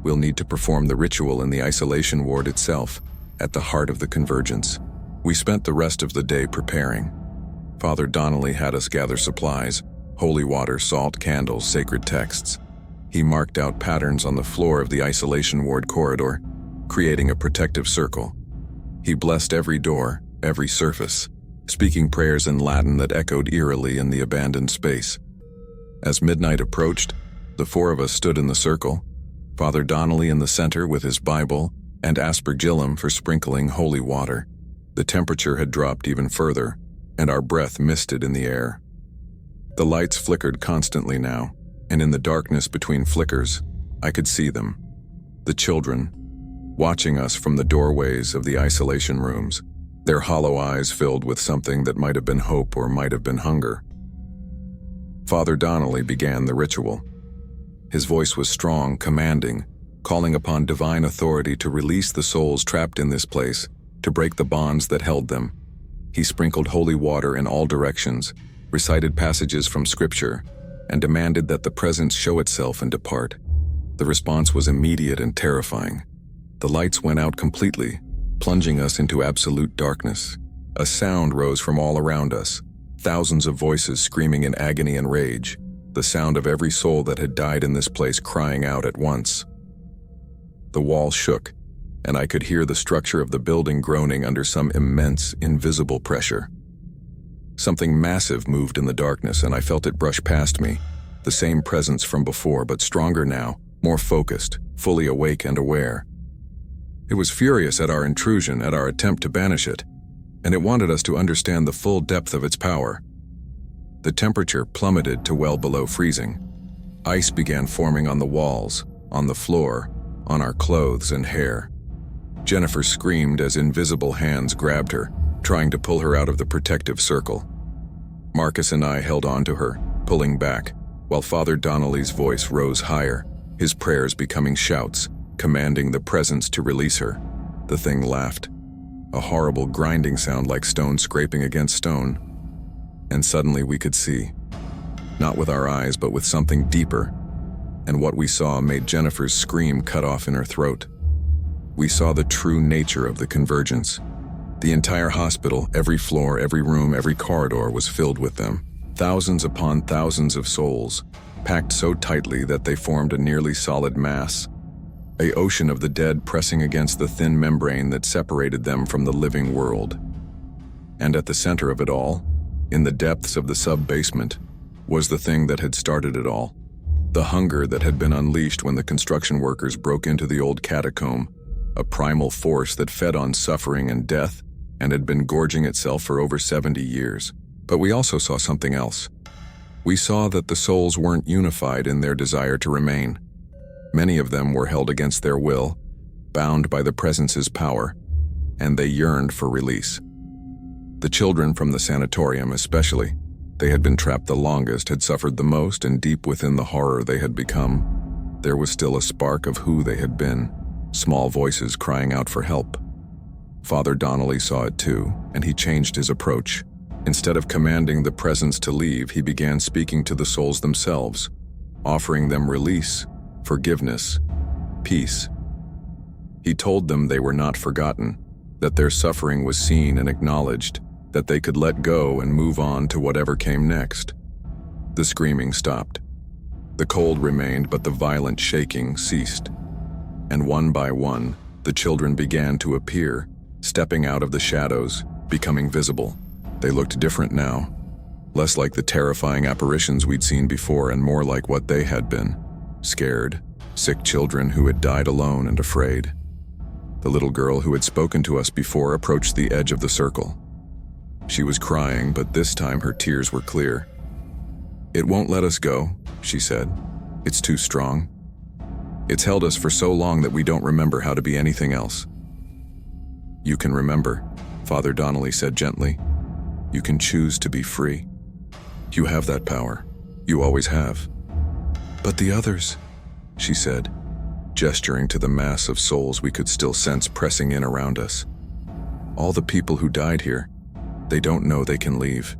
We'll need to perform the ritual in the isolation ward itself, at the heart of the convergence." We spent the rest of the day preparing. Father Donnelly had us gather supplies, holy water, salt, candles, sacred texts. He marked out patterns on the floor of the isolation ward corridor, creating a protective circle. He blessed every door, every surface, speaking prayers in Latin that echoed eerily in the abandoned space. As midnight approached, the four of us stood in the circle, Father Donnelly in the center with his Bible and aspergillum for sprinkling holy water. The temperature had dropped even further, and our breath misted in the air. The lights flickered constantly now, and in the darkness between flickers, I could see them. The children, watching us from the doorways of the isolation rooms, their hollow eyes filled with something that might have been hope or might have been hunger. Father Donnelly began the ritual. His voice was strong, commanding, calling upon divine authority to release the souls trapped in this place, to break the bonds that held them. He sprinkled holy water in all directions, recited passages from Scripture, and demanded that the presence show itself and depart. The response was immediate and terrifying. The lights went out completely, plunging us into absolute darkness. A sound rose from all around us, thousands of voices screaming in agony and rage, the sound of every soul that had died in this place crying out at once. The wall shook, and I could hear the structure of the building groaning under some immense, invisible pressure. Something massive moved in the darkness, and I felt it brush past me, the same presence from before, but stronger now, more focused, fully awake and aware. It was furious at our intrusion, at our attempt to banish it, and it wanted us to understand the full depth of its power. The temperature plummeted to well below freezing. Ice began forming on the walls, on the floor, on our clothes and hair. Jennifer screamed as invisible hands grabbed her, trying to pull her out of the protective circle. Marcus and I held on to her, pulling back, while Father Donnelly's voice rose higher, his prayers becoming shouts, commanding the presence to release her. The thing laughed, a horrible grinding sound like stone scraping against stone. And suddenly we could see, not with our eyes but with something deeper, and what we saw made Jennifer's scream cut off in her throat. We saw the true nature of the convergence. The entire hospital, every floor, every room, every corridor was filled with them. Thousands upon thousands of souls, packed so tightly that they formed a nearly solid mass. An ocean of the dead pressing against the thin membrane that separated them from the living world. And at the center of it all, in the depths of the sub-basement, was the thing that had started it all. The hunger that had been unleashed when the construction workers broke into the old catacomb, a primal force that fed on suffering and death and had been gorging itself for over 70 years. But we also saw something else. We saw that the souls weren't unified in their desire to remain. Many of them were held against their will, bound by the presence's power, and they yearned for release. The children from the sanatorium especially, they had been trapped the longest, had suffered the most, and deep within the horror they had become, there was still a spark of who they had been, small voices crying out for help. Father Donnelly saw it too, and he changed his approach. Instead of commanding the presence to leave, he began speaking to the souls themselves, offering them release, forgiveness, peace. He told them they were not forgotten, that their suffering was seen and acknowledged, that they could let go and move on to whatever came next. The screaming stopped. The cold remained, but the violent shaking ceased. And one by one, the children began to appear, stepping out of the shadows, becoming visible. They looked different now, less like the terrifying apparitions we'd seen before and more like what they had been, scared, sick children who had died alone and afraid. The little girl who had spoken to us before approached the edge of the circle. She was crying, but this time her tears were clear. "It won't let us go," she said. "It's too strong. It's held us for so long that we don't remember how to be anything else." "You can remember," Father Donnelly said gently. "You can choose to be free. You have that power. You always have." "But the others," she said, gesturing to the mass of souls we could still sense pressing in around us. "All the people who died here, they don't know they can leave.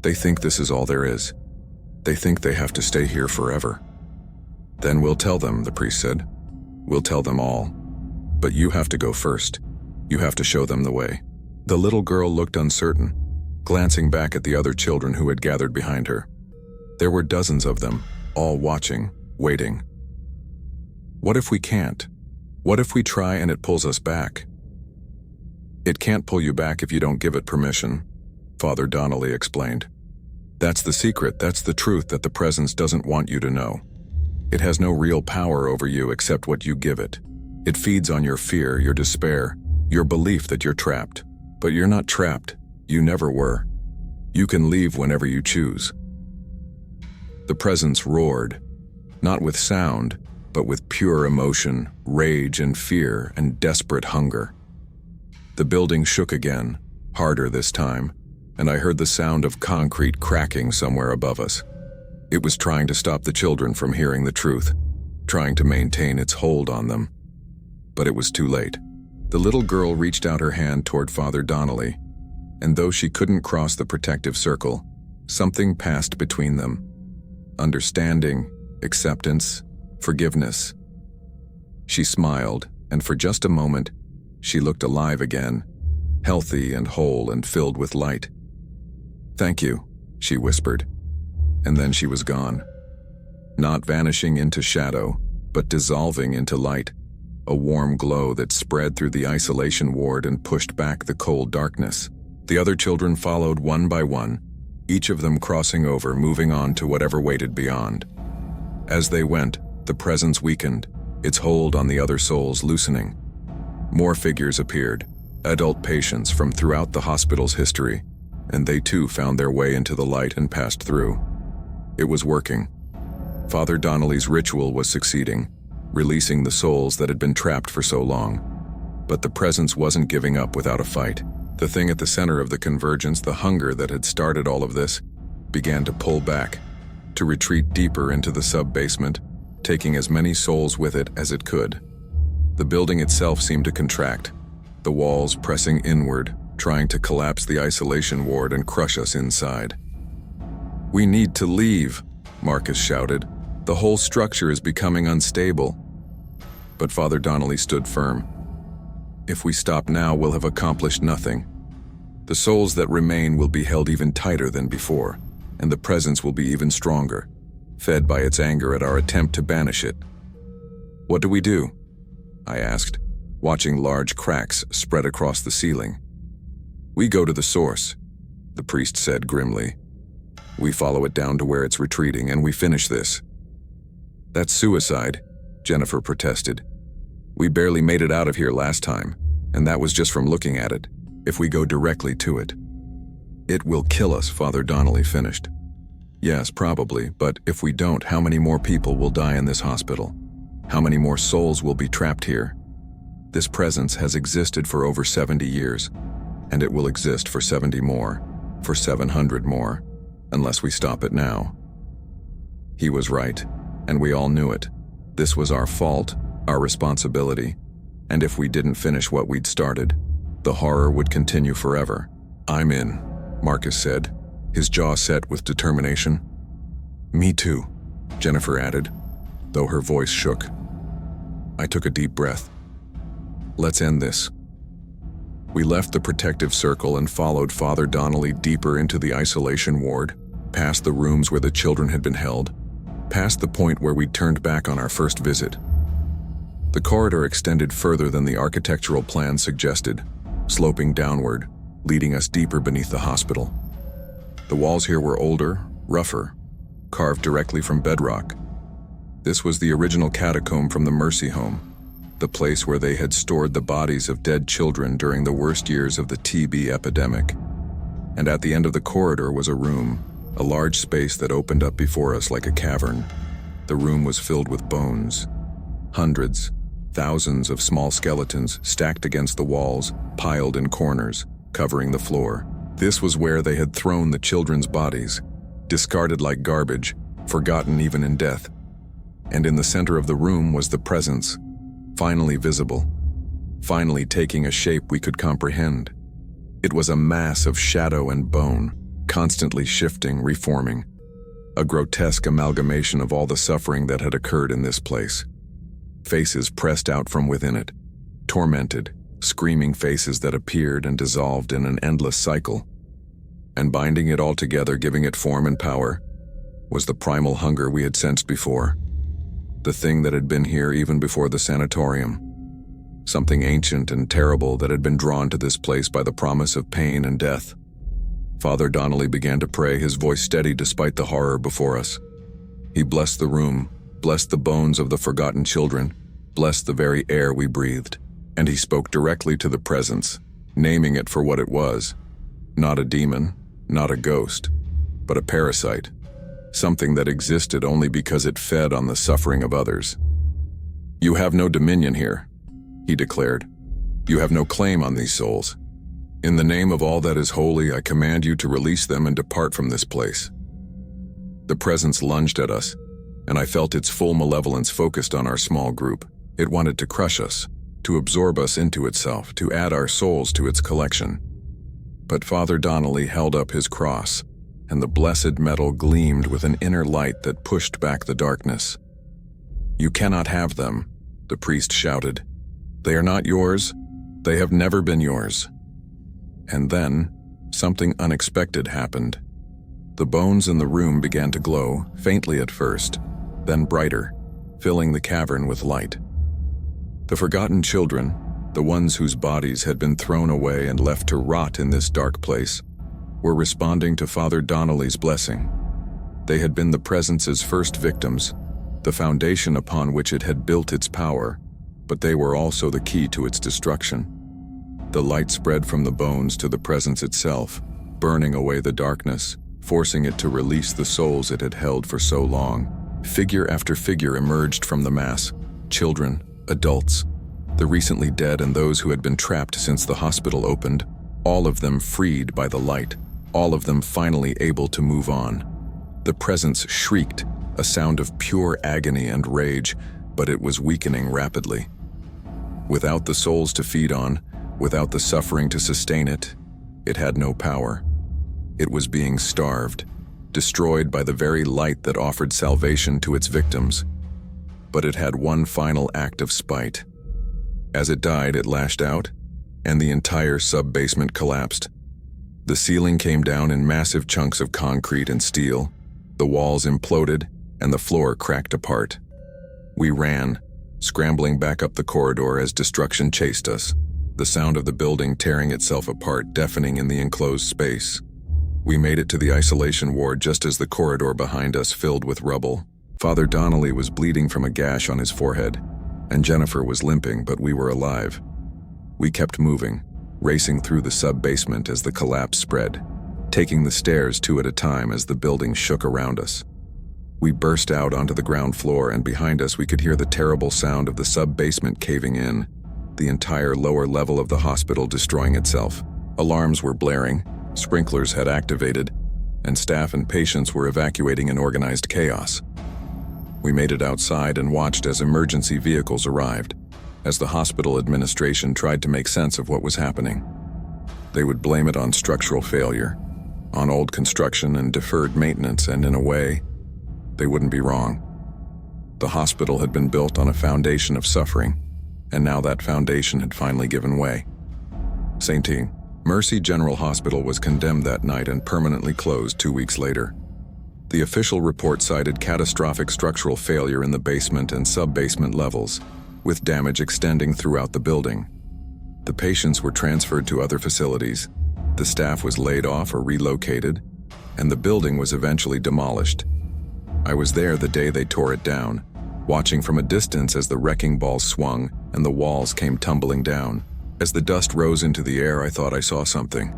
They think this is all there is. They think they have to stay here forever." "Then we'll tell them," the priest said. "We'll tell them all. But you have to go first. You have to show them the way." The little girl looked uncertain, glancing back at the other children who had gathered behind her. There were dozens of them, all watching, waiting. "What if we can't? What if we try and it pulls us back?" "It can't pull you back if you don't give it permission," Father Donnelly explained. "That's the secret, that's the truth that the presence doesn't want you to know. It has no real power over you except what you give it. It feeds on your fear, your despair, your belief that you're trapped. But you're not trapped. You never were. You can leave whenever you choose." The presence roared, not with sound, but with pure emotion, rage and fear and desperate hunger. The building shook again, harder this time, and I heard the sound of concrete cracking somewhere above us. It was trying to stop the children from hearing the truth, trying to maintain its hold on them. But it was too late. The little girl reached out her hand toward Father Donnelly, and though she couldn't cross the protective circle, something passed between them. Understanding, acceptance, forgiveness. She smiled, and for just a moment, she looked alive again, healthy and whole and filled with light. "Thank you," she whispered, and then she was gone. Not vanishing into shadow, but dissolving into light, a warm glow that spread through the isolation ward and pushed back the cold darkness. The other children followed one by one, each of them crossing over, moving on to whatever waited beyond. As they went, the presence weakened, its hold on the other souls loosening. More figures appeared, adult patients from throughout the hospital's history, and they too found their way into the light and passed through. It was working. Father Donnelly's ritual was succeeding, releasing the souls that had been trapped for so long. But the presence wasn't giving up without a fight. The thing at the center of the convergence, the hunger that had started all of this, began to pull back, to retreat deeper into the sub-basement, taking as many souls with it as it could. The building itself seemed to contract, the walls pressing inward, trying to collapse the isolation ward and crush us inside. "We need to leave," Marcus shouted. "The whole structure is becoming unstable." But Father Donnelly stood firm. "If we stop now, we'll have accomplished nothing. The souls that remain will be held even tighter than before, and the presence will be even stronger, fed by its anger at our attempt to banish it." "What do we do?" I asked, watching large cracks spread across the ceiling. "We go to the source," the priest said grimly. "We follow it down to where it's retreating, and we finish this." "That's suicide," Jennifer protested. "We barely made it out of here last time, and that was just from looking at it. If we go directly to it." "It will kill us," Father Donnelly finished. "Yes, probably, but if we don't, how many more people will die in this hospital? How many more souls will be trapped here? This presence has existed for over 70 years, and it will exist for 70 more, for 700 more, unless we stop it now." He was right, and we all knew it. This was our fault, our responsibility, and if we didn't finish what we'd started, the horror would continue forever. "I'm in," Marcus said, his jaw set with determination. "Me too," Jennifer added, though her voice shook. I took a deep breath. "Let's end this." We left the protective circle and followed Father Donnelly deeper into the isolation ward, past the rooms where the children had been held, past the point where we'd turned back on our first visit. The corridor extended further than the architectural plan suggested, sloping downward, leading us deeper beneath the hospital. The walls here were older, rougher, carved directly from bedrock. This was the original catacomb from the Mercy Home, the place where they had stored the bodies of dead children during the worst years of the TB epidemic. And at the end of the corridor was a room, a large space that opened up before us like a cavern. The room was filled with bones. Hundreds, thousands of small skeletons stacked against the walls, piled in corners, covering the floor. This was where they had thrown the children's bodies, discarded like garbage, forgotten even in death. And in the center of the room was the presence, finally visible, finally taking a shape we could comprehend. It was a mass of shadow and bone, constantly shifting, reforming, a grotesque amalgamation of all the suffering that had occurred in this place. Faces pressed out from within it, tormented, screaming faces that appeared and dissolved in an endless cycle. And binding it all together, giving it form and power, was the primal hunger we had sensed before. The thing that had been here even before the sanatorium. Something ancient and terrible that had been drawn to this place by the promise of pain and death. Father Donnelly began to pray, his voice steady despite the horror before us. He blessed the room, blessed the bones of the forgotten children, blessed the very air we breathed. And he spoke directly to the presence, naming it for what it was. Not a demon, Not a ghost, but a parasite. Something that existed only because it fed on the suffering of others. "You have no dominion here," he declared. "You have no claim on these souls. In the name of all that is holy, I command you to release them and depart from this place." The presence lunged at us, and I felt its full malevolence focused on our small group. It wanted to crush us, to absorb us into itself, to add our souls to its collection. But Father Donnelly held up his cross, and the blessed metal gleamed with an inner light that pushed back the darkness. "You cannot have them," the priest shouted. "They are not yours. They have never been yours." And then, something unexpected happened. The bones in the room began to glow, faintly at first, then brighter, filling the cavern with light. The forgotten children, the ones whose bodies had been thrown away and left to rot in this dark place, were responding to Father Donnelly's blessing. They had been the presence's first victims, the foundation upon which it had built its power, but they were also the key to its destruction. The light spread from the bones to the presence itself, burning away the darkness, forcing it to release the souls it had held for so long. Figure after figure emerged from the mass: children, adults, the recently dead and those who had been trapped since the hospital opened, all of them freed by the light, all of them finally able to move on. The presence shrieked, a sound of pure agony and rage, but it was weakening rapidly. Without the souls to feed on, without the suffering to sustain it, it had no power. It was being starved, destroyed by the very light that offered salvation to its victims. But it had one final act of spite. As it died, it lashed out, and the entire sub-basement collapsed. The ceiling came down in massive chunks of concrete and steel, the walls imploded, and the floor cracked apart. We ran, scrambling back up the corridor as destruction chased us, the sound of the building tearing itself apart deafening in the enclosed space. We made it to the isolation ward just as the corridor behind us filled with rubble. Father Donnelly was bleeding from a gash on his forehead, and Jennifer was limping, but we were alive. We kept moving, racing through the sub-basement as the collapse spread, taking the stairs two at a time as the building shook around us. We burst out onto the ground floor, and behind us we could hear the terrible sound of the sub-basement caving in, the entire lower level of the hospital destroying itself. Alarms were blaring, sprinklers had activated, and staff and patients were evacuating in organized chaos. We made it outside and watched as emergency vehicles arrived, as the hospital administration tried to make sense of what was happening. They would blame it on structural failure, on old construction and deferred maintenance, and in a way, they wouldn't be wrong. The hospital had been built on a foundation of suffering, and now that foundation had finally given way. St. Mercy General Hospital was condemned that night and permanently closed 2 weeks later. The official report cited catastrophic structural failure in the basement and sub-basement levels, with damage extending throughout the building. The patients were transferred to other facilities, the staff was laid off or relocated, and the building was eventually demolished. I was there the day they tore it down, watching from a distance as the wrecking ball swung and the walls came tumbling down. As the dust rose into the air, I thought I saw something.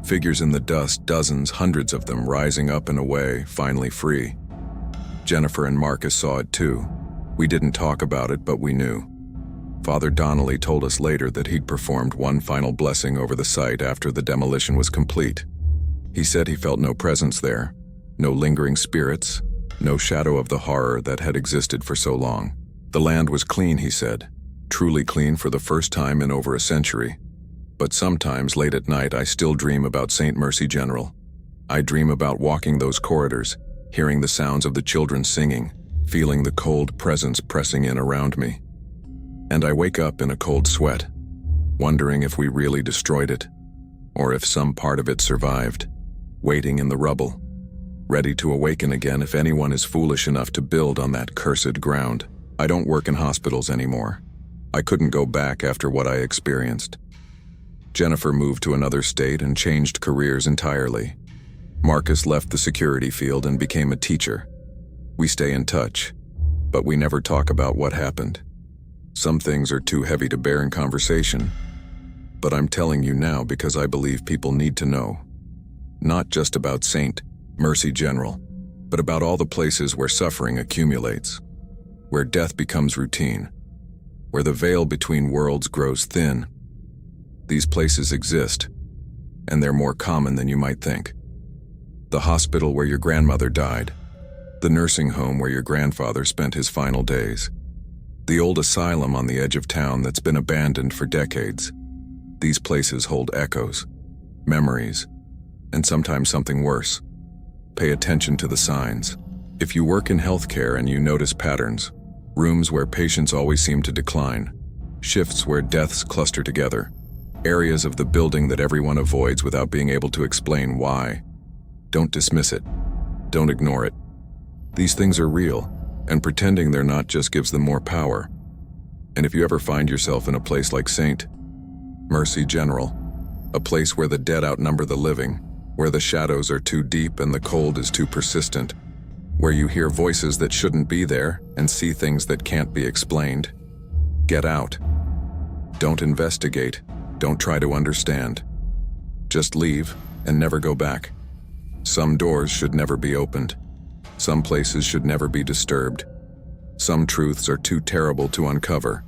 Figures in the dust, dozens, hundreds of them rising up and away, finally free. Jennifer and Marcus saw it too. We didn't talk about it, but we knew. Father Donnelly told us later that he'd performed one final blessing over the site after the demolition was complete. He said he felt no presence there, no lingering spirits, no shadow of the horror that had existed for so long. The land was clean, he said, truly clean for the first time in over a century. But sometimes late at night I still dream about St. Mercy General. I dream about walking those corridors, hearing the sounds of the children singing, feeling the cold presence pressing in around me. And I wake up in a cold sweat, wondering if we really destroyed it, or if some part of it survived, waiting in the rubble, ready to awaken again if anyone is foolish enough to build on that cursed ground. I don't work in hospitals anymore. I couldn't go back after what I experienced. Jennifer moved to another state and changed careers entirely. Marcus left the security field and became a teacher. We stay in touch, but we never talk about what happened. Some things are too heavy to bear in conversation, but I'm telling you now because I believe people need to know. not just about Saint Mercy General, but about all the places where suffering accumulates, where death becomes routine, where the veil between worlds grows thin. These places exist, and they're more common than you might think. The hospital where your grandmother died, the nursing home where your grandfather spent his final days, the old asylum on the edge of town that's been abandoned for decades. These places hold echoes, memories, and sometimes something worse. Pay attention to the signs. If you work in healthcare and you notice patterns, rooms where patients always seem to decline, shifts where deaths cluster together, areas of the building that everyone avoids without being able to explain why, don't dismiss it. Don't ignore it. These things are real, and pretending they're not just gives them more power. And if you ever find yourself in a place like Saint Mercy General, a place where the dead outnumber the living, where the shadows are too deep and the cold is too persistent, where you hear voices that shouldn't be there and see things that can't be explained, get out. Don't investigate. Don't try to understand. Just leave and never go back. Some doors should never be opened. Some places should never be disturbed. Some truths are too terrible to uncover.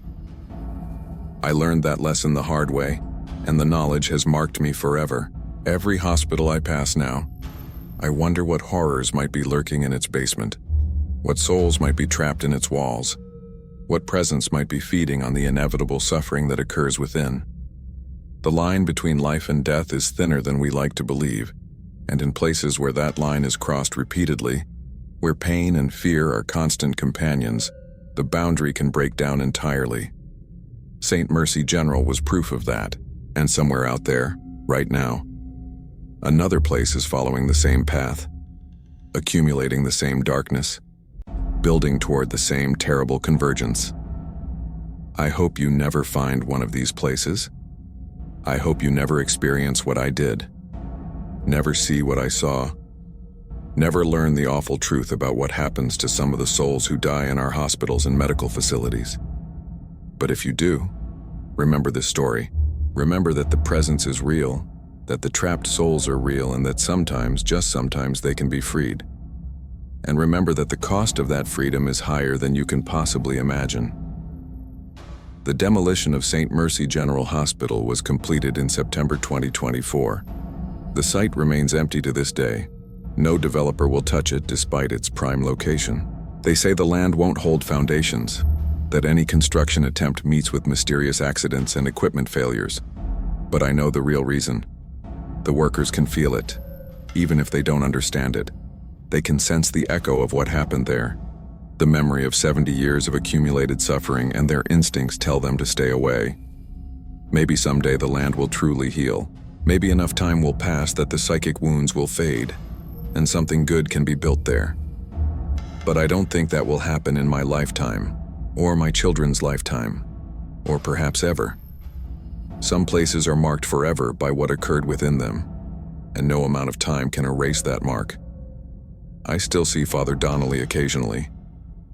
I learned that lesson the hard way, and the knowledge has marked me forever. Every hospital I pass now, I wonder what horrors might be lurking in its basement, what souls might be trapped in its walls, what presence might be feeding on the inevitable suffering that occurs within. The line between life and death is thinner than we like to believe, and in places where that line is crossed repeatedly, where pain and fear are constant companions, the boundary can break down entirely. Saint Mercy General was proof of that, and somewhere out there, right now, another place is following the same path, accumulating the same darkness, building toward the same terrible convergence. I hope you never find one of these places. I hope you never experience what I did, never see what I saw, never learn the awful truth about what happens to some of the souls who die in our hospitals and medical facilities. But if you do, remember this story. Remember that the presence is real, that the trapped souls are real, and that sometimes, just sometimes, they can be freed. And remember that the cost of that freedom is higher than you can possibly imagine. The demolition of St. Mercy General Hospital was completed in September 2024. The site remains empty to this day. No developer will touch it despite its prime location. They say the land won't hold foundations, that any construction attempt meets with mysterious accidents and equipment failures. But I know the real reason. The workers can feel it, even if they don't understand it. They can sense the echo of what happened there, the memory of 70 years of accumulated suffering, and their instincts tell them to stay away. Maybe someday the land will truly heal. Maybe enough time will pass that the psychic wounds will fade, and something good can be built there. But I don't think that will happen in my lifetime, or my children's lifetime, or perhaps ever. Some places are marked forever by what occurred within them, and no amount of time can erase that mark. I still see Father Donnelly occasionally.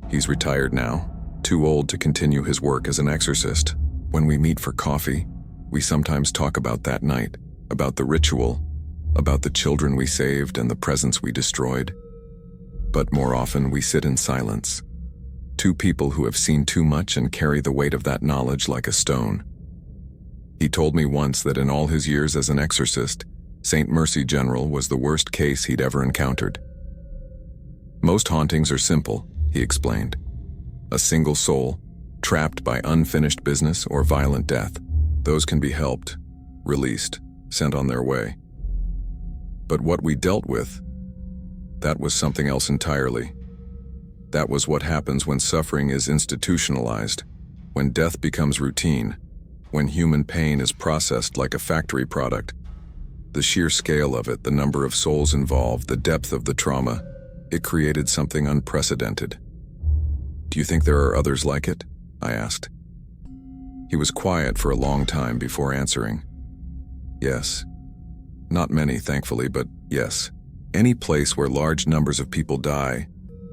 He's retired now, too old to continue his work as an exorcist. When we meet for coffee, we sometimes talk about that night, about the ritual, about the children we saved and the presents we destroyed. But more often we sit in silence. Two people who have seen too much and carry the weight of that knowledge like a stone. He told me once that in all his years as an exorcist, St. Mercy General was the worst case he'd ever encountered. Most hauntings are simple, he explained. A single soul, trapped by unfinished business or violent death. Those can be helped, released, sent on their way. But what we dealt with, that was something else entirely. That was what happens when suffering is institutionalized, when death becomes routine, when human pain is processed like a factory product. The sheer scale of it, the number of souls involved, the depth of the trauma, it created something unprecedented. Do you think there are others like it? I asked. He was quiet for a long time before answering. Yes. Not many, thankfully, but yes. Any place where large numbers of people die,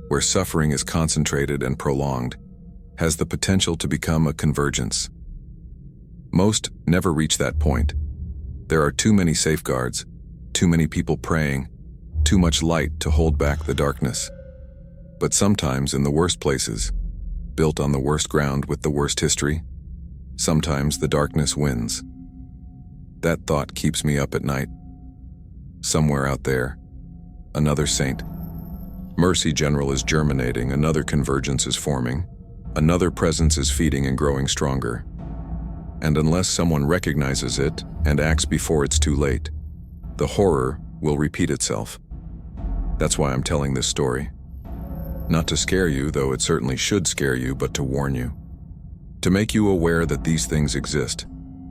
where suffering is concentrated and prolonged, has the potential to become a convergence. Most never reach that point. There are too many safeguards, too many people praying, too much light to hold back the darkness. But sometimes in the worst places, built on the worst ground with the worst history, sometimes the darkness wins. That thought keeps me up at night. Somewhere out there, another saint. Mercy General is germinating, another convergence is forming, another presence is feeding and growing stronger. And unless someone recognizes it and acts before it's too late, the horror will repeat itself. That's why I'm telling this story. Not to scare you, though it certainly should scare you, but to warn you. To make you aware that these things exist,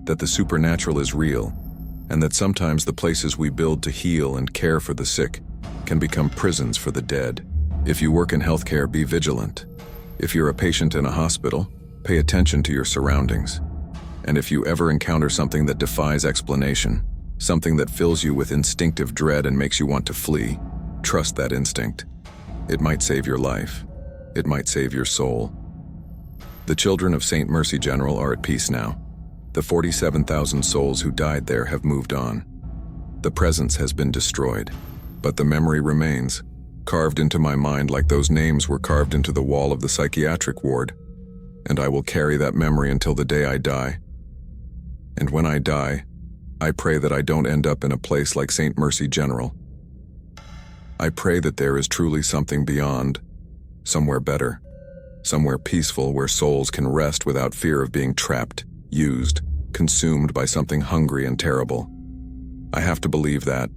that the supernatural is real, and that sometimes the places we build to heal and care for the sick can become prisons for the dead. If you work in healthcare, be vigilant. If you're a patient in a hospital, pay attention to your surroundings. And if you ever encounter something that defies explanation, something that fills you with instinctive dread and makes you want to flee, trust that instinct. It might save your life. It might save your soul. The children of St. Mercy General are at peace now. The 47,000 souls who died there have moved on. The presence has been destroyed, but the memory remains, carved into my mind like those names were carved into the wall of the psychiatric ward. And I will carry that memory until the day I die. And when I die, I pray that I don't end up in a place like St. Mercy General. I pray that there is truly something beyond, somewhere better, somewhere peaceful where souls can rest without fear of being trapped, used, consumed by something hungry and terrible. I have to believe that,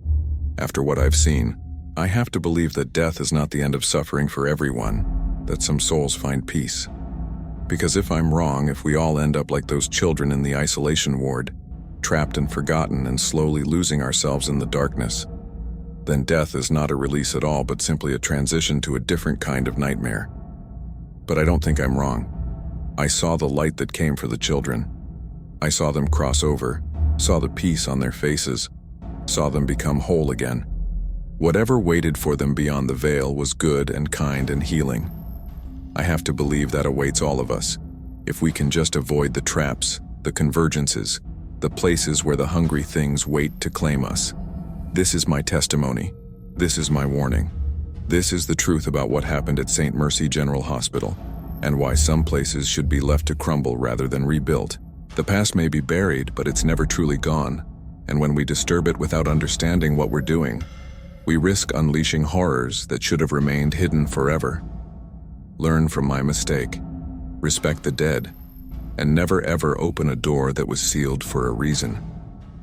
after what I've seen, I have to believe that death is not the end of suffering for everyone, that some souls find peace. Because if I'm wrong, if we all end up like those children in the isolation ward, trapped and forgotten and slowly losing ourselves in the darkness, then death is not a release at all, but simply a transition to a different kind of nightmare. But I don't think I'm wrong. I saw the light that came for the children. I saw them cross over, saw the peace on their faces, saw them become whole again. Whatever waited for them beyond the veil was good and kind and healing. I have to believe that awaits all of us, if we can just avoid the traps, the convergences, the places where the hungry things wait to claim us. This is my testimony. This is my warning. This is the truth about what happened at St. Mercy General Hospital, and why some places should be left to crumble rather than rebuilt. The past may be buried, but it's never truly gone, and when we disturb it without understanding what we're doing, we risk unleashing horrors that should have remained hidden forever. Learn from my mistake, respect the dead, and never ever open a door that was sealed for a reason.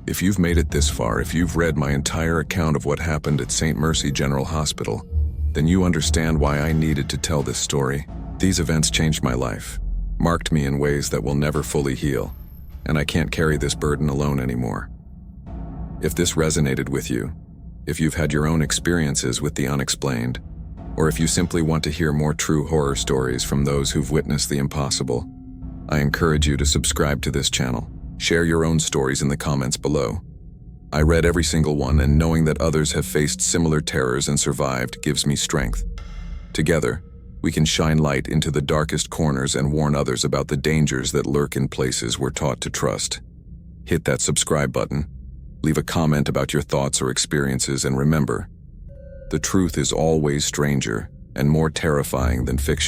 If you've made it this far, if you've read my entire account of what happened at St. Mercy General Hospital, then you understand why I needed to tell this story. These events changed my life, marked me in ways that will never fully heal, and I can't carry this burden alone anymore. If this resonated with you, if you've had your own experiences with the unexplained, or if you simply want to hear more true horror stories from those who've witnessed the impossible, I encourage you to subscribe to this channel. Share your own stories in the comments below. I read every single one, and knowing that others have faced similar terrors and survived gives me strength. Together, we can shine light into the darkest corners and warn others about the dangers that lurk in places we're taught to trust. Hit that subscribe button, leave a comment about your thoughts or experiences, and remember, the truth is always stranger and more terrifying than fiction.